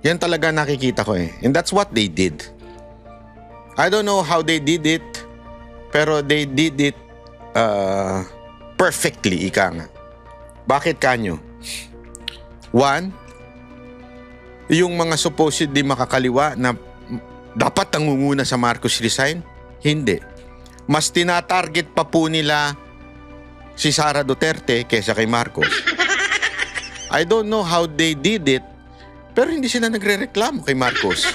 Yan talaga nakikita ko eh. And that's what they did. I don't know how they did it, pero they did it perfectly, ika nga. Bakit kanyo? One, yung mga supposedly makakaliwa na dapat nangunguna sa Marcos resign, hindi. Mas tinatarget pa po nila si Sara Duterte kaysa kay Marcos. I don't know how they did it, pero hindi sila nagrereklamo kay Marcos.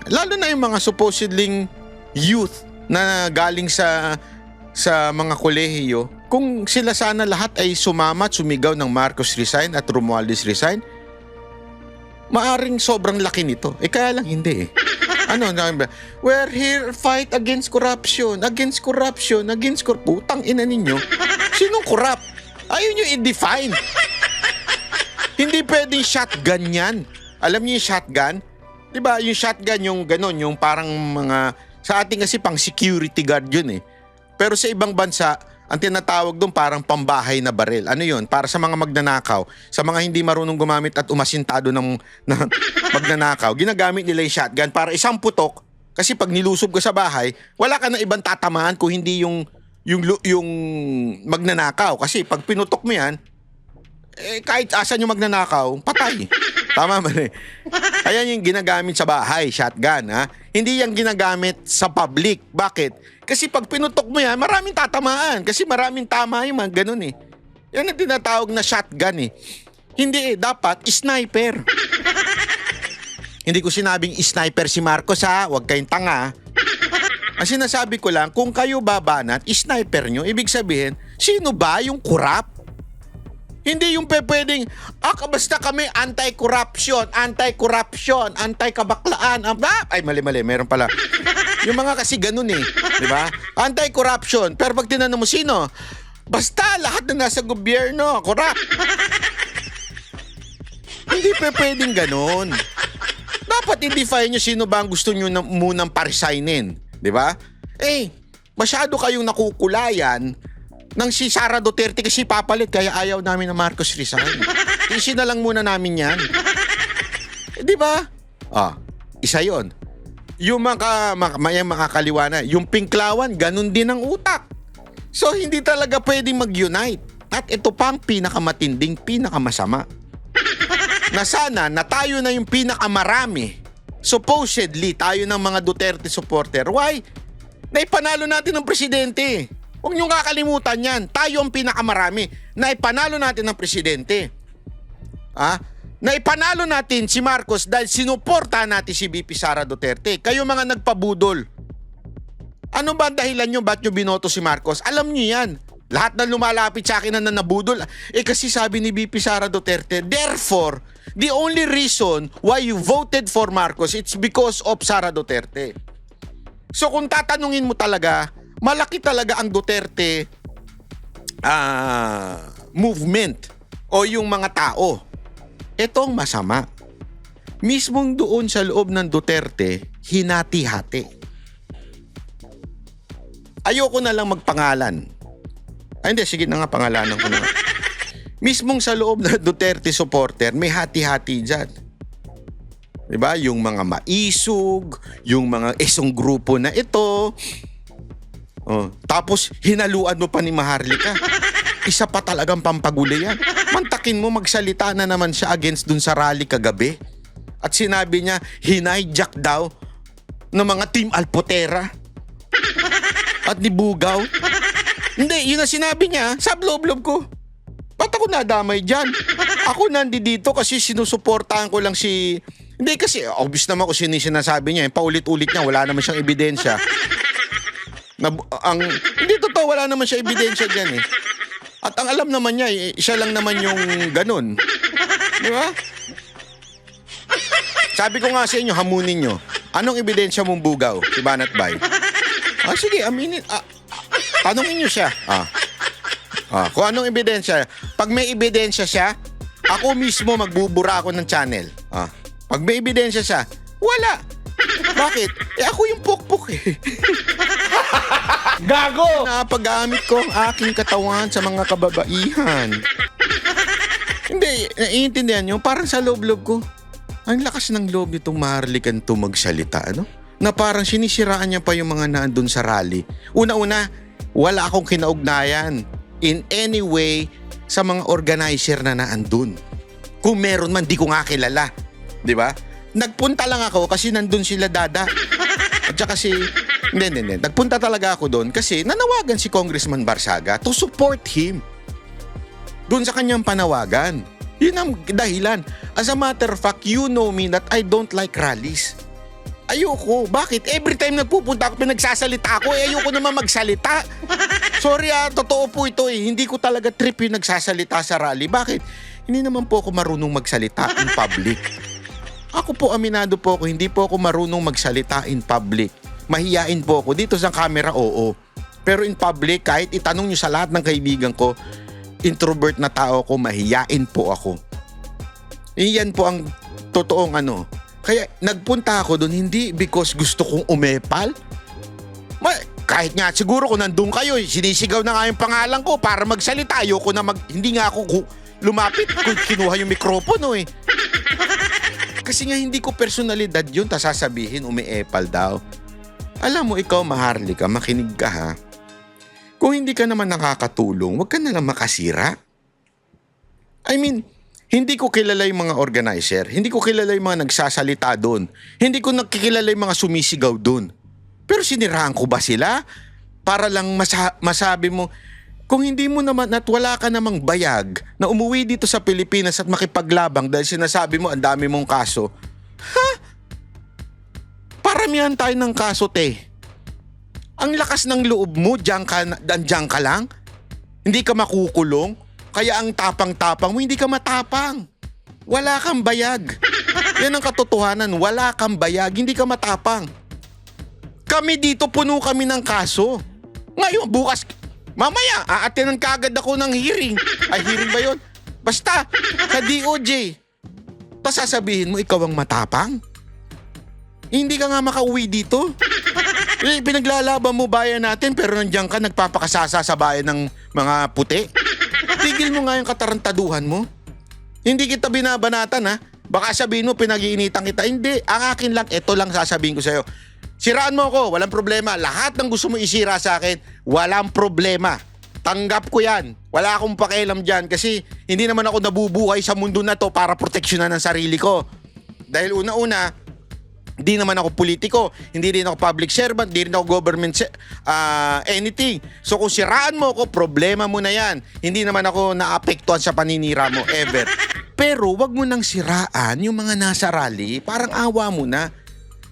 Lalo na yung mga supposedly youth na galing sa mga kolehiyo, kung sila sana lahat ay sumama at sumigaw ng Marcos resign at Romualdez resign, maaring sobrang laki nito. Kaya lang hindi eh. We're here fight against corruption. Putang ina ninyo. Sinong corrupt? Ayaw nyo i-define. Hindi pwedeng shotgun yan. Alam niyo yung shotgun? Diba yung shotgun yung ganon, yung parang mga, sa ating kasi pang security guard yun eh. Pero sa ibang bansa, ang tinatawag doon parang pambahay na baril. Ano yun? Para sa mga magnanakaw, sa mga hindi marunong gumamit at umasintado ng magnanakaw, ginagamit nila yung shotgun para isang putok. Kasi pag nilusob ka sa bahay, wala ka ng ibang tatamaan kung hindi yung magnanakaw. Kasi pag pinutok mo yan, kahit asan yung magnanakaw, patay. Tama ba eh? Ayan yung ginagamit sa bahay, shotgun ha. Hindi yung ginagamit sa public. Bakit? Kasi pag pinutok mo yan, maraming tatamaan. Kasi maraming tama yung mga ganun eh. Yan ang tinatawag na shotgun eh. Hindi eh, dapat sniper. Hindi ko sinabing sniper si Marcos ha. Huwag kayong tanga. Ang sinasabi ko lang, kung kayo babanat, sniper nyo, ibig sabihin, sino ba yung corrupt? Hindi yung pwedeng, basta kami anti-corruption, anti-kabaklaan. Ay, mali, meron pala. Yung mga kasi ganun eh, di ba? Anti-corruption. Pero pag tinanong mo sino, basta lahat na nasa gobyerno, corrupt. Hindi pwedeng ganun. Dapat i-define nyo sino ba ang gusto nyo munang paresignin, di ba? Masyado kayong nakukulayan nang si Sara Duterte kasi papalit kaya ayaw namin na Marcos resign. Isi na lang muna namin yan. Di ba? Isa yon. Yung makakaliwa na. Yung Pinklawan, ganun din ang utak. So, hindi talaga pwedeng mag-unite. At ito pa ang pinakamatinding, pinakamasama. Na sana na tayo na yung pinakamarami. Supposedly, tayo ng mga Duterte supporter. Why? Naipanalo natin ng presidente. Huwag niyong kakalimutan yan. Tayo ang pinakamarami. Naipanalo natin ng presidente. Naipanalo natin si Marcos dahil sinuporta natin si VP Sara Duterte. Kayo mga nagpabudol. Ano ba ang dahilan nyo? Ba't nyo binoto si Marcos? Alam nyo yan. Lahat na lumalapit sa akin na nabudol. Kasi sabi ni VP Sara Duterte, therefore, the only reason why you voted for Marcos, it's because of Sara Duterte. So kung tatanungin mo talaga, malaki talaga ang Duterte movement o yung mga tao. Ito ang masama. Mismong doon sa loob ng Duterte, hinati-hati. Ayoko na lang magpangalan. Hindi, sige na nga, pangalanan ko na. Mismong sa loob ng Duterte supporter, may hati-hati dyan. Diba? Yung mga maisog, yung mga isang grupo na ito. Oh, tapos hinaluan mo pa ni Maharlika. Isa pa talagang pampaguli yan. Mantakin mo, magsalita na naman siya against dun sa rally kagabi. At sinabi niya, hinayjack daw ng mga Team Alpotera. At ni Bugaw. Hindi, yun ang sinabi niya. Sa loob-loob ko. Ba't ako nadamay dyan? Ako nandito kasi sinusuportahan ko lang si... Hindi kasi, obvious naman kung sino yung sinasabi niya. Paulit-ulit niya, wala naman siyang ebidensya. Hindi totoo, wala naman siya ebidensya dyan eh. At ang alam naman niya, siya lang naman yung ganun. Di ba? Sabi ko nga sa inyo, hamunin nyo. Anong ebidensya mong Bugaw, si Banat Bay? Sige, aminin. Tanungin nyo siya. Kung anong ebidensya. Pag may ebidensya siya, ako mismo magbubura ako ng channel. Pag may ebidensya siya, wala. Bakit? Ako yung pukpuk eh. Gago! Napag-gamit ko ang aking katawan sa mga kababaihan. Hindi, naiintindihan nyo? Parang sa loob-loob ko. Ang lakas ng loob nitong Maharlikan to magsalita, ano? Na parang sinisiraan niya pa yung mga naandun sa rally. Una-una, wala akong kinaugnayan in any way sa mga organizer na naandun. Kung meron man, di ko nga kilala. Di ba? Nagpunta lang ako kasi nandun sila Dada. At saka hindi. Nagpunta talaga ako doon kasi nanawagan si Congressman Barzaga to support him. Doon sa kanyang panawagan. Yun ang dahilan. As a matter of fact, you know me that I don't like rallies. Ayoko. Bakit? Every time nagpupunta ako, pinagsasalita ako, ayoko naman magsalita. Sorry totoo po ito eh. Hindi ko talaga trip yung nagsasalita sa rally. Bakit? Hindi naman po ako marunong magsalita in public. Ako po, aminado po ako, hindi po ako marunong magsalita in public. Mahiyain po ako. Dito sa camera, oo. Pero in public, kahit itanong nyo sa lahat ng kaibigan ko, introvert na tao ko, mahiyain po ako. Iyan po ang totoong ano. Kaya nagpunta ako doon hindi because gusto kong umepal. Kahit nga siguro kung nandun kayo, sinisigaw na nga yung pangalan ko para magsalita. Ayoko na hindi nga ako lumapit kung kinuha yung mikropono eh. Kasi nga hindi ko personalidad yun, tas sasabihin umiepal daw. Alam mo, ikaw Maharlika, makinig ka ha. Kung hindi ka naman nakakatulong, huwag ka na lang makasira. I mean, hindi ko kilala yung mga organizer, hindi ko kilala yung mga nagsasalita doon, hindi ko nakikilala yung mga sumisigaw doon. Pero siniraan ko ba sila? Para lang masabi mo, kung hindi mo naman at wala ka namang bayag na umuwi dito sa Pilipinas at makipaglabang dahil sinasabi mo ang dami mong kaso, paramihan tayo ng kaso, te. Ang lakas ng loob mo, diyan ka lang. Hindi ka makukulong. Kaya ang tapang-tapang mo, hindi ka matapang. Wala kang bayag. Yan ang katotohanan. Wala kang bayag, hindi ka matapang. Kami dito, puno kami ng kaso. Ngayon, bukas, mamaya, aatinan kaagad ako ng hearing. Ay, hearing ba yun? Basta, sa DOJ. Tapos sasabihin mo, ikaw ang matapang? Hindi ka nga makauwi dito. Pinaglalaban mo bayan natin pero nandiyan ka nagpapakasasa sa bayan ng mga puti. Tigil mo nga yung katarantaduhan mo. Hindi kita binabanatan ha. Baka sabihin mo pinag-iinitan kita. Hindi, ang akin lang, ito lang sasabihin ko sa'yo. Siraan mo ako, walang problema. Lahat ng gusto mo isira sa akin, walang problema. Tanggap ko yan. Wala akong pakialam dyan kasi hindi naman ako nabubuhay sa mundo na to para proteksyonan ng sarili ko. Dahil una-una, hindi naman ako politiko, hindi rin ako public servant, hindi rin ako government anything. So kung siraan mo ako, problema mo na yan. Hindi naman ako naapektuhan sa paninira mo, ever. Pero wag mo nang siraan yung mga nasa rally, parang awa mo na.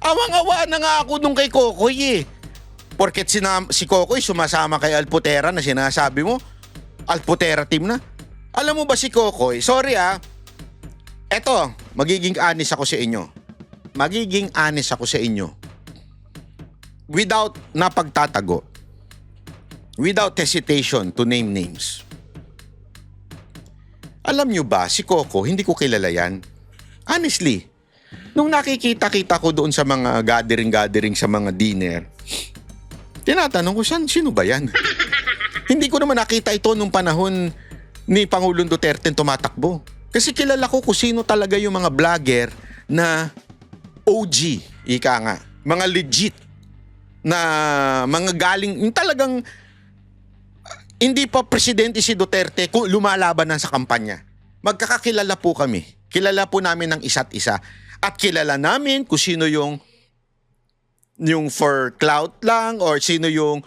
Awang-awa na nga ako nung kay Kokoy eh. Porket si Kokoy sumasama kay Alpotera na sinasabi mo, Alpotera team na. Alam mo ba si Kokoy, sorry eto, magiging honest ako sa inyo. Magiging honest ako sa inyo. Without napagtatago. Without hesitation to name names. Alam nyo ba, si Coco, hindi ko kilala yan. Honestly, nung nakikita-kita ko doon sa mga gathering sa mga dinner, tinatanong ko, sino ba yan? Hindi ko naman nakita ito nung panahon ni Pangulong Duterte tumatakbo. Kasi kilala ko kung sino talaga yung mga vlogger na OG, ika nga, mga legit na mga galing, yung talagang hindi pa presidente si Duterte kung lumalaban na sa kampanya. Magkakakilala po kami. Kilala po namin ng isa't isa. At kilala namin kung sino yung for clout lang or sino yung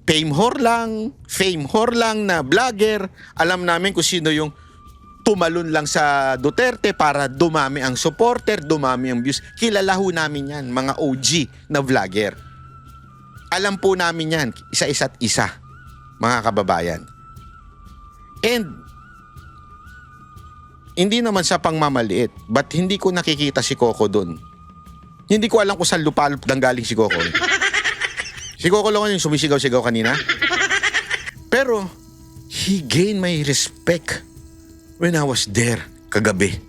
fame whore lang na vlogger. Alam namin kung sino yung tumalon lang sa Duterte para dumami ang supporter, dumami ang views. Kilala ho namin yan, mga OG na vlogger. Alam po namin yan, isa-isa't isa, mga kababayan. And, hindi naman sa pangmamaliit, but hindi ko nakikita si Coco doon. Hindi ko alam kung saan lupalop nang galing si Coco. Si Coco lang yung sumisigaw-sigaw kanina. Pero, he gained my respect when I was there kagabi.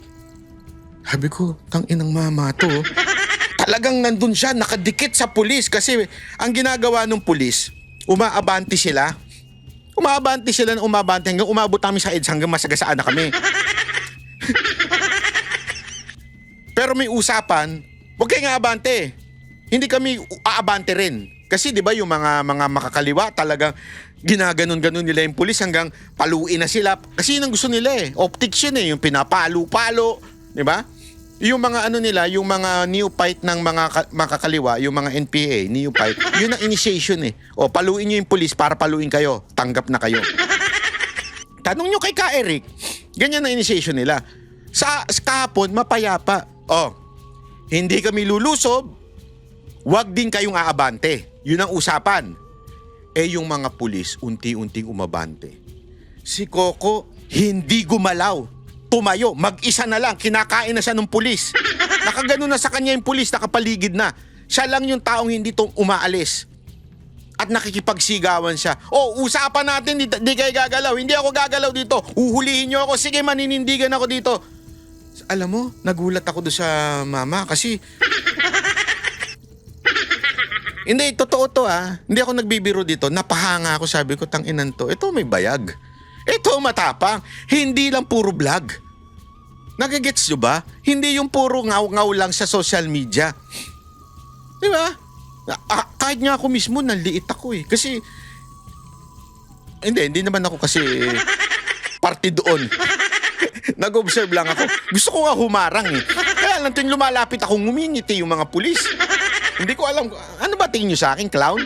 Sabi ko, tanginang mama to. Talagang nandun siya, nakadikit sa pulis. Kasi ang ginagawa ng pulis, umaabanti sila. Umaabanti sila na umaabanti hanggang umabot namin sa EDSA hanggang masagasaan na kami. Pero may usapan, huwag kayong aabante. Hindi kami aabante rin. Kasi di ba yung mga makakaliwa talagang ginaganon-ganon nila yung pulis hanggang paluin na sila. Kasi yun ang gusto nila eh. Optics yun eh. Yung pinapalo-palo. Di ba? Yung mga ano nila, yung mga neophyte ng mga makakaliwa, yung mga NPA, neophyte, yun ang initiation eh. O paluin nyo yung pulis para paluin kayo. Tanggap na kayo. Tanong nyo kay Ka Eric, ganyan ang initiation nila. Sa kahapon, mapayapa. O, hindi kami lulusob, wag din kayong aabante. Yun ang usapan. Eh yung mga pulis, unti-unting umabante. Si Coco, hindi gumalaw. Tumayo, mag-isa na lang, kinakain na siya ng pulis. Nakaganon na sa kanya yung pulis, nakapaligid na. Siya lang yung taong hindi umaalis. At nakikipagsigawan siya. Oh, usapan natin, di kayo gagalaw. Hindi ako gagalaw dito. Uhulihin niyo ako. Sige, maninindigan ako dito. Alam mo, nagulat ako doon sa mama kasi... Hindi, totoo to Hindi ako nagbibiro dito. Napahanga ako, sabi ko, tanginan to. Ito may bayag. Ito matapang. Hindi lang puro vlog. Nagigets nyo ba? Hindi yung puro ngaw-ngaw lang sa social media. Di ba? Kahit nga ako mismo, naliit ako eh. Kasi, hindi naman ako kasi party doon. Nag-observe lang ako. Gusto ko nga humarang eh. Kaya lang tuwing lumalapit akong ngumingiti yung mga pulis. Hindi ko alam, ano ba tingin nyo sa akin, clown?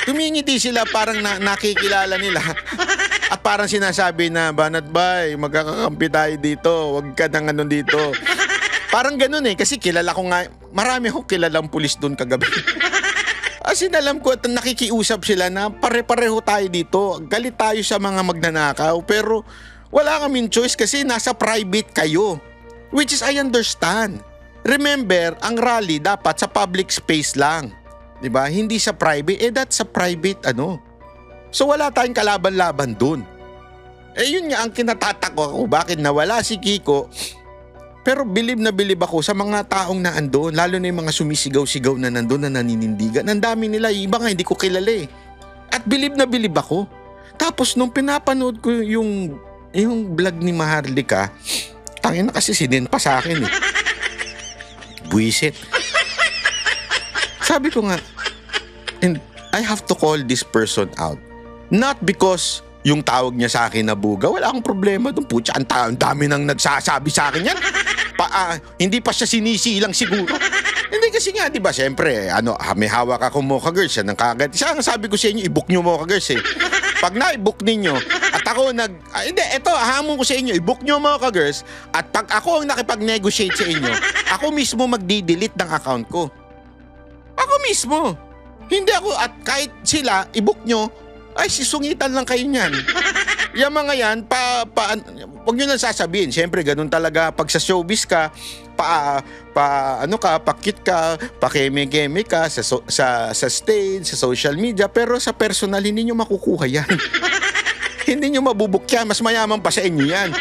Tumingiti sila parang nakikilala nila. At parang sinasabi na, Banat Bay, magkakakampi tayo dito. Huwag ka nang ano dito. Parang ganun eh, kasi kilala ko nga, marami akong kilalang pulis doon kagabi. Kasi alam ko at nakikiusap sila na pare-pareho tayo dito. Galit tayo sa mga magnanakaw. Pero wala kaming choice kasi nasa private kayo. Which is I understand. Remember, ang rally dapat sa public space lang. 'Di ba? Hindi sa private. That's sa private ano. So wala tayong kalaban-laban doon. Yun nga ang kinatatakot ako. Bakit nawala si Kiko? Pero bilib na bilib ako sa mga taong naandoon. Lalo na yung mga sumisigaw-sigaw na nandoon na naninindigan. Ang dami nila. Iba nga hindi ko kilala eh. At bilib na bilib ako. Tapos nung pinapanood ko yung vlog ni Maharlika, tangin na kasi sinin pa sa akin eh. Buisit. Sabi ko nga, and I have to call this person out. Not because yung tawag niya sa akin na buga, wala akong problema doon. Putya, ang dami nang nagsasabi sa akin yan. Hindi pa siya sinisilang siguro. Hindi kasi nga, di ba, siyempre, may hawak ako Mocha Girls, yan ang kagad. Siya ang sabi ko sa inyo, i-book nyo Mocha Girls eh. Pag na-i-book ninyo, at ako hamon ko sa inyo, i-book nyo Mocha Girls, at pag ako ang nakipag-negotiate sa inyo, ako mismo magdi-delete ng account ko. Ako mismo. Hindi ako, at kahit sila, i-book nyo, ay sisungitan lang kayo niyan. Yung mga yan, huwag nyo lang sasabihin. Siyempre, ganun talaga. Pag sa showbiz ka, pakit ka, pakeme-keme ka sa stage, sa social media, pero sa personal, hindi nyo makukuha yan. Hindi nyo mabubukya. Mas mayaman pa sa inyo yan.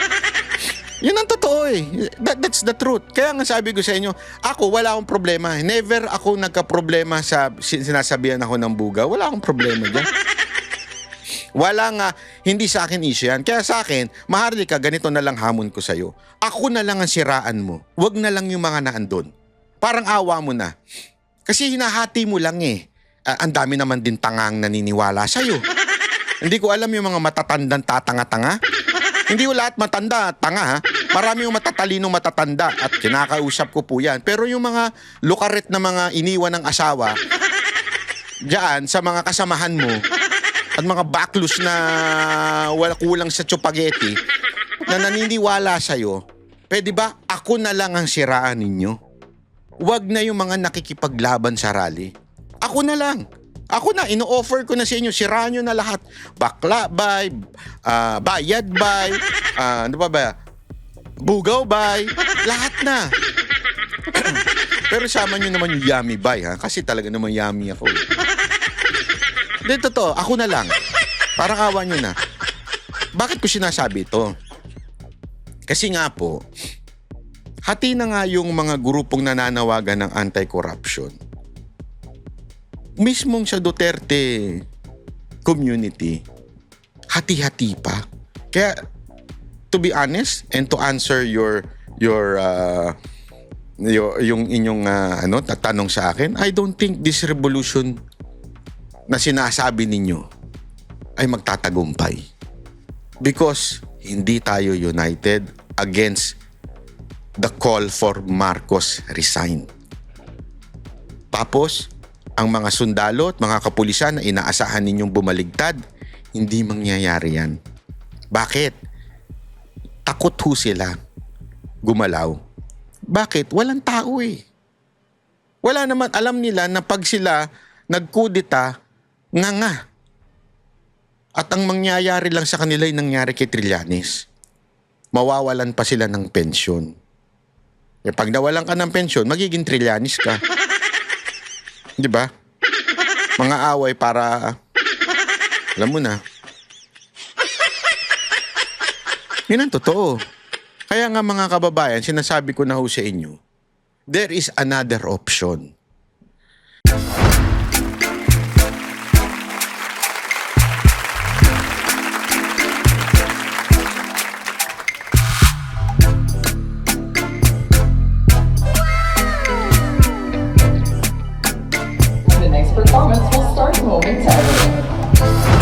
Yun ang totoo eh. That's the truth. Kaya nga sabi ko sa inyo, ako wala akong problema. Never ako nagka-problema sa sinasabihan ako ng buga. Wala akong problema dyan. Walang, hindi sa akin issue yan. Kaya sa akin, Maharlika, ganito na lang hamon ko sa'yo. Ako na lang ang siraan mo. Wag na lang yung mga naandun. Parang awa mo na. Kasi hinahati mo lang eh. Ang dami naman din tangang naniniwala sa'yo. Hindi ko alam yung mga matatandang tatanga-tanga. Hindi ko lahat matanda, tanga ha. Marami yung matatalinong matatanda at kinakausap ko po yan. Pero yung mga lukaret na mga iniwan ng asawa, diyan sa mga kasamahan mo, at mga backless na wala kulang sa chupageti na naniniwala sa'yo, pwede ba ako na lang ang siraan ninyo? Huwag na yung mga nakikipaglaban sa rally. Ako na lang. Ako na, ino-offer ko na sa inyo, siraan nyo na lahat. Bakla bay, bayad bay, ano pa ba? Bugaw bay, lahat na. Pero sama nyo naman yung yummy bay ha, kasi talaga naman yummy ako. Dito to, ako na lang. Parang awa nyo na. Bakit ko sinasabi ito? Kasi nga po, hati na nga yung mga grupong nananawagan ng anti-corruption. Mismong sa Duterte community, hati-hati pa. Kaya, to be honest, and to answer yung inyong tatanong sa akin, I don't think this revolution na sinasabi ninyo ay magtatagumpay. Because hindi tayo united against the call for Marcos resign. Tapos, ang mga sundalo at mga kapulisan na inaasahan ninyong bumaligtad, hindi mangyayari yan. Bakit? Takot ho sila gumalaw. Bakit? Walang tao eh. Wala naman, alam nila na pag sila nagkudita, nga. At ang mangyayari lang sa kanila ay nangyari kay Trillanes. Mawawalan pa sila ng pensyon. E pag nawalan ka ng pensyon, magiging Trillanes ka. Di ba? Mga away para, alam mo na. Yun ang totoo. Kaya nga mga kababayan, sinasabi ko na ho sa inyo, there is another option. The next performance will start momentarily.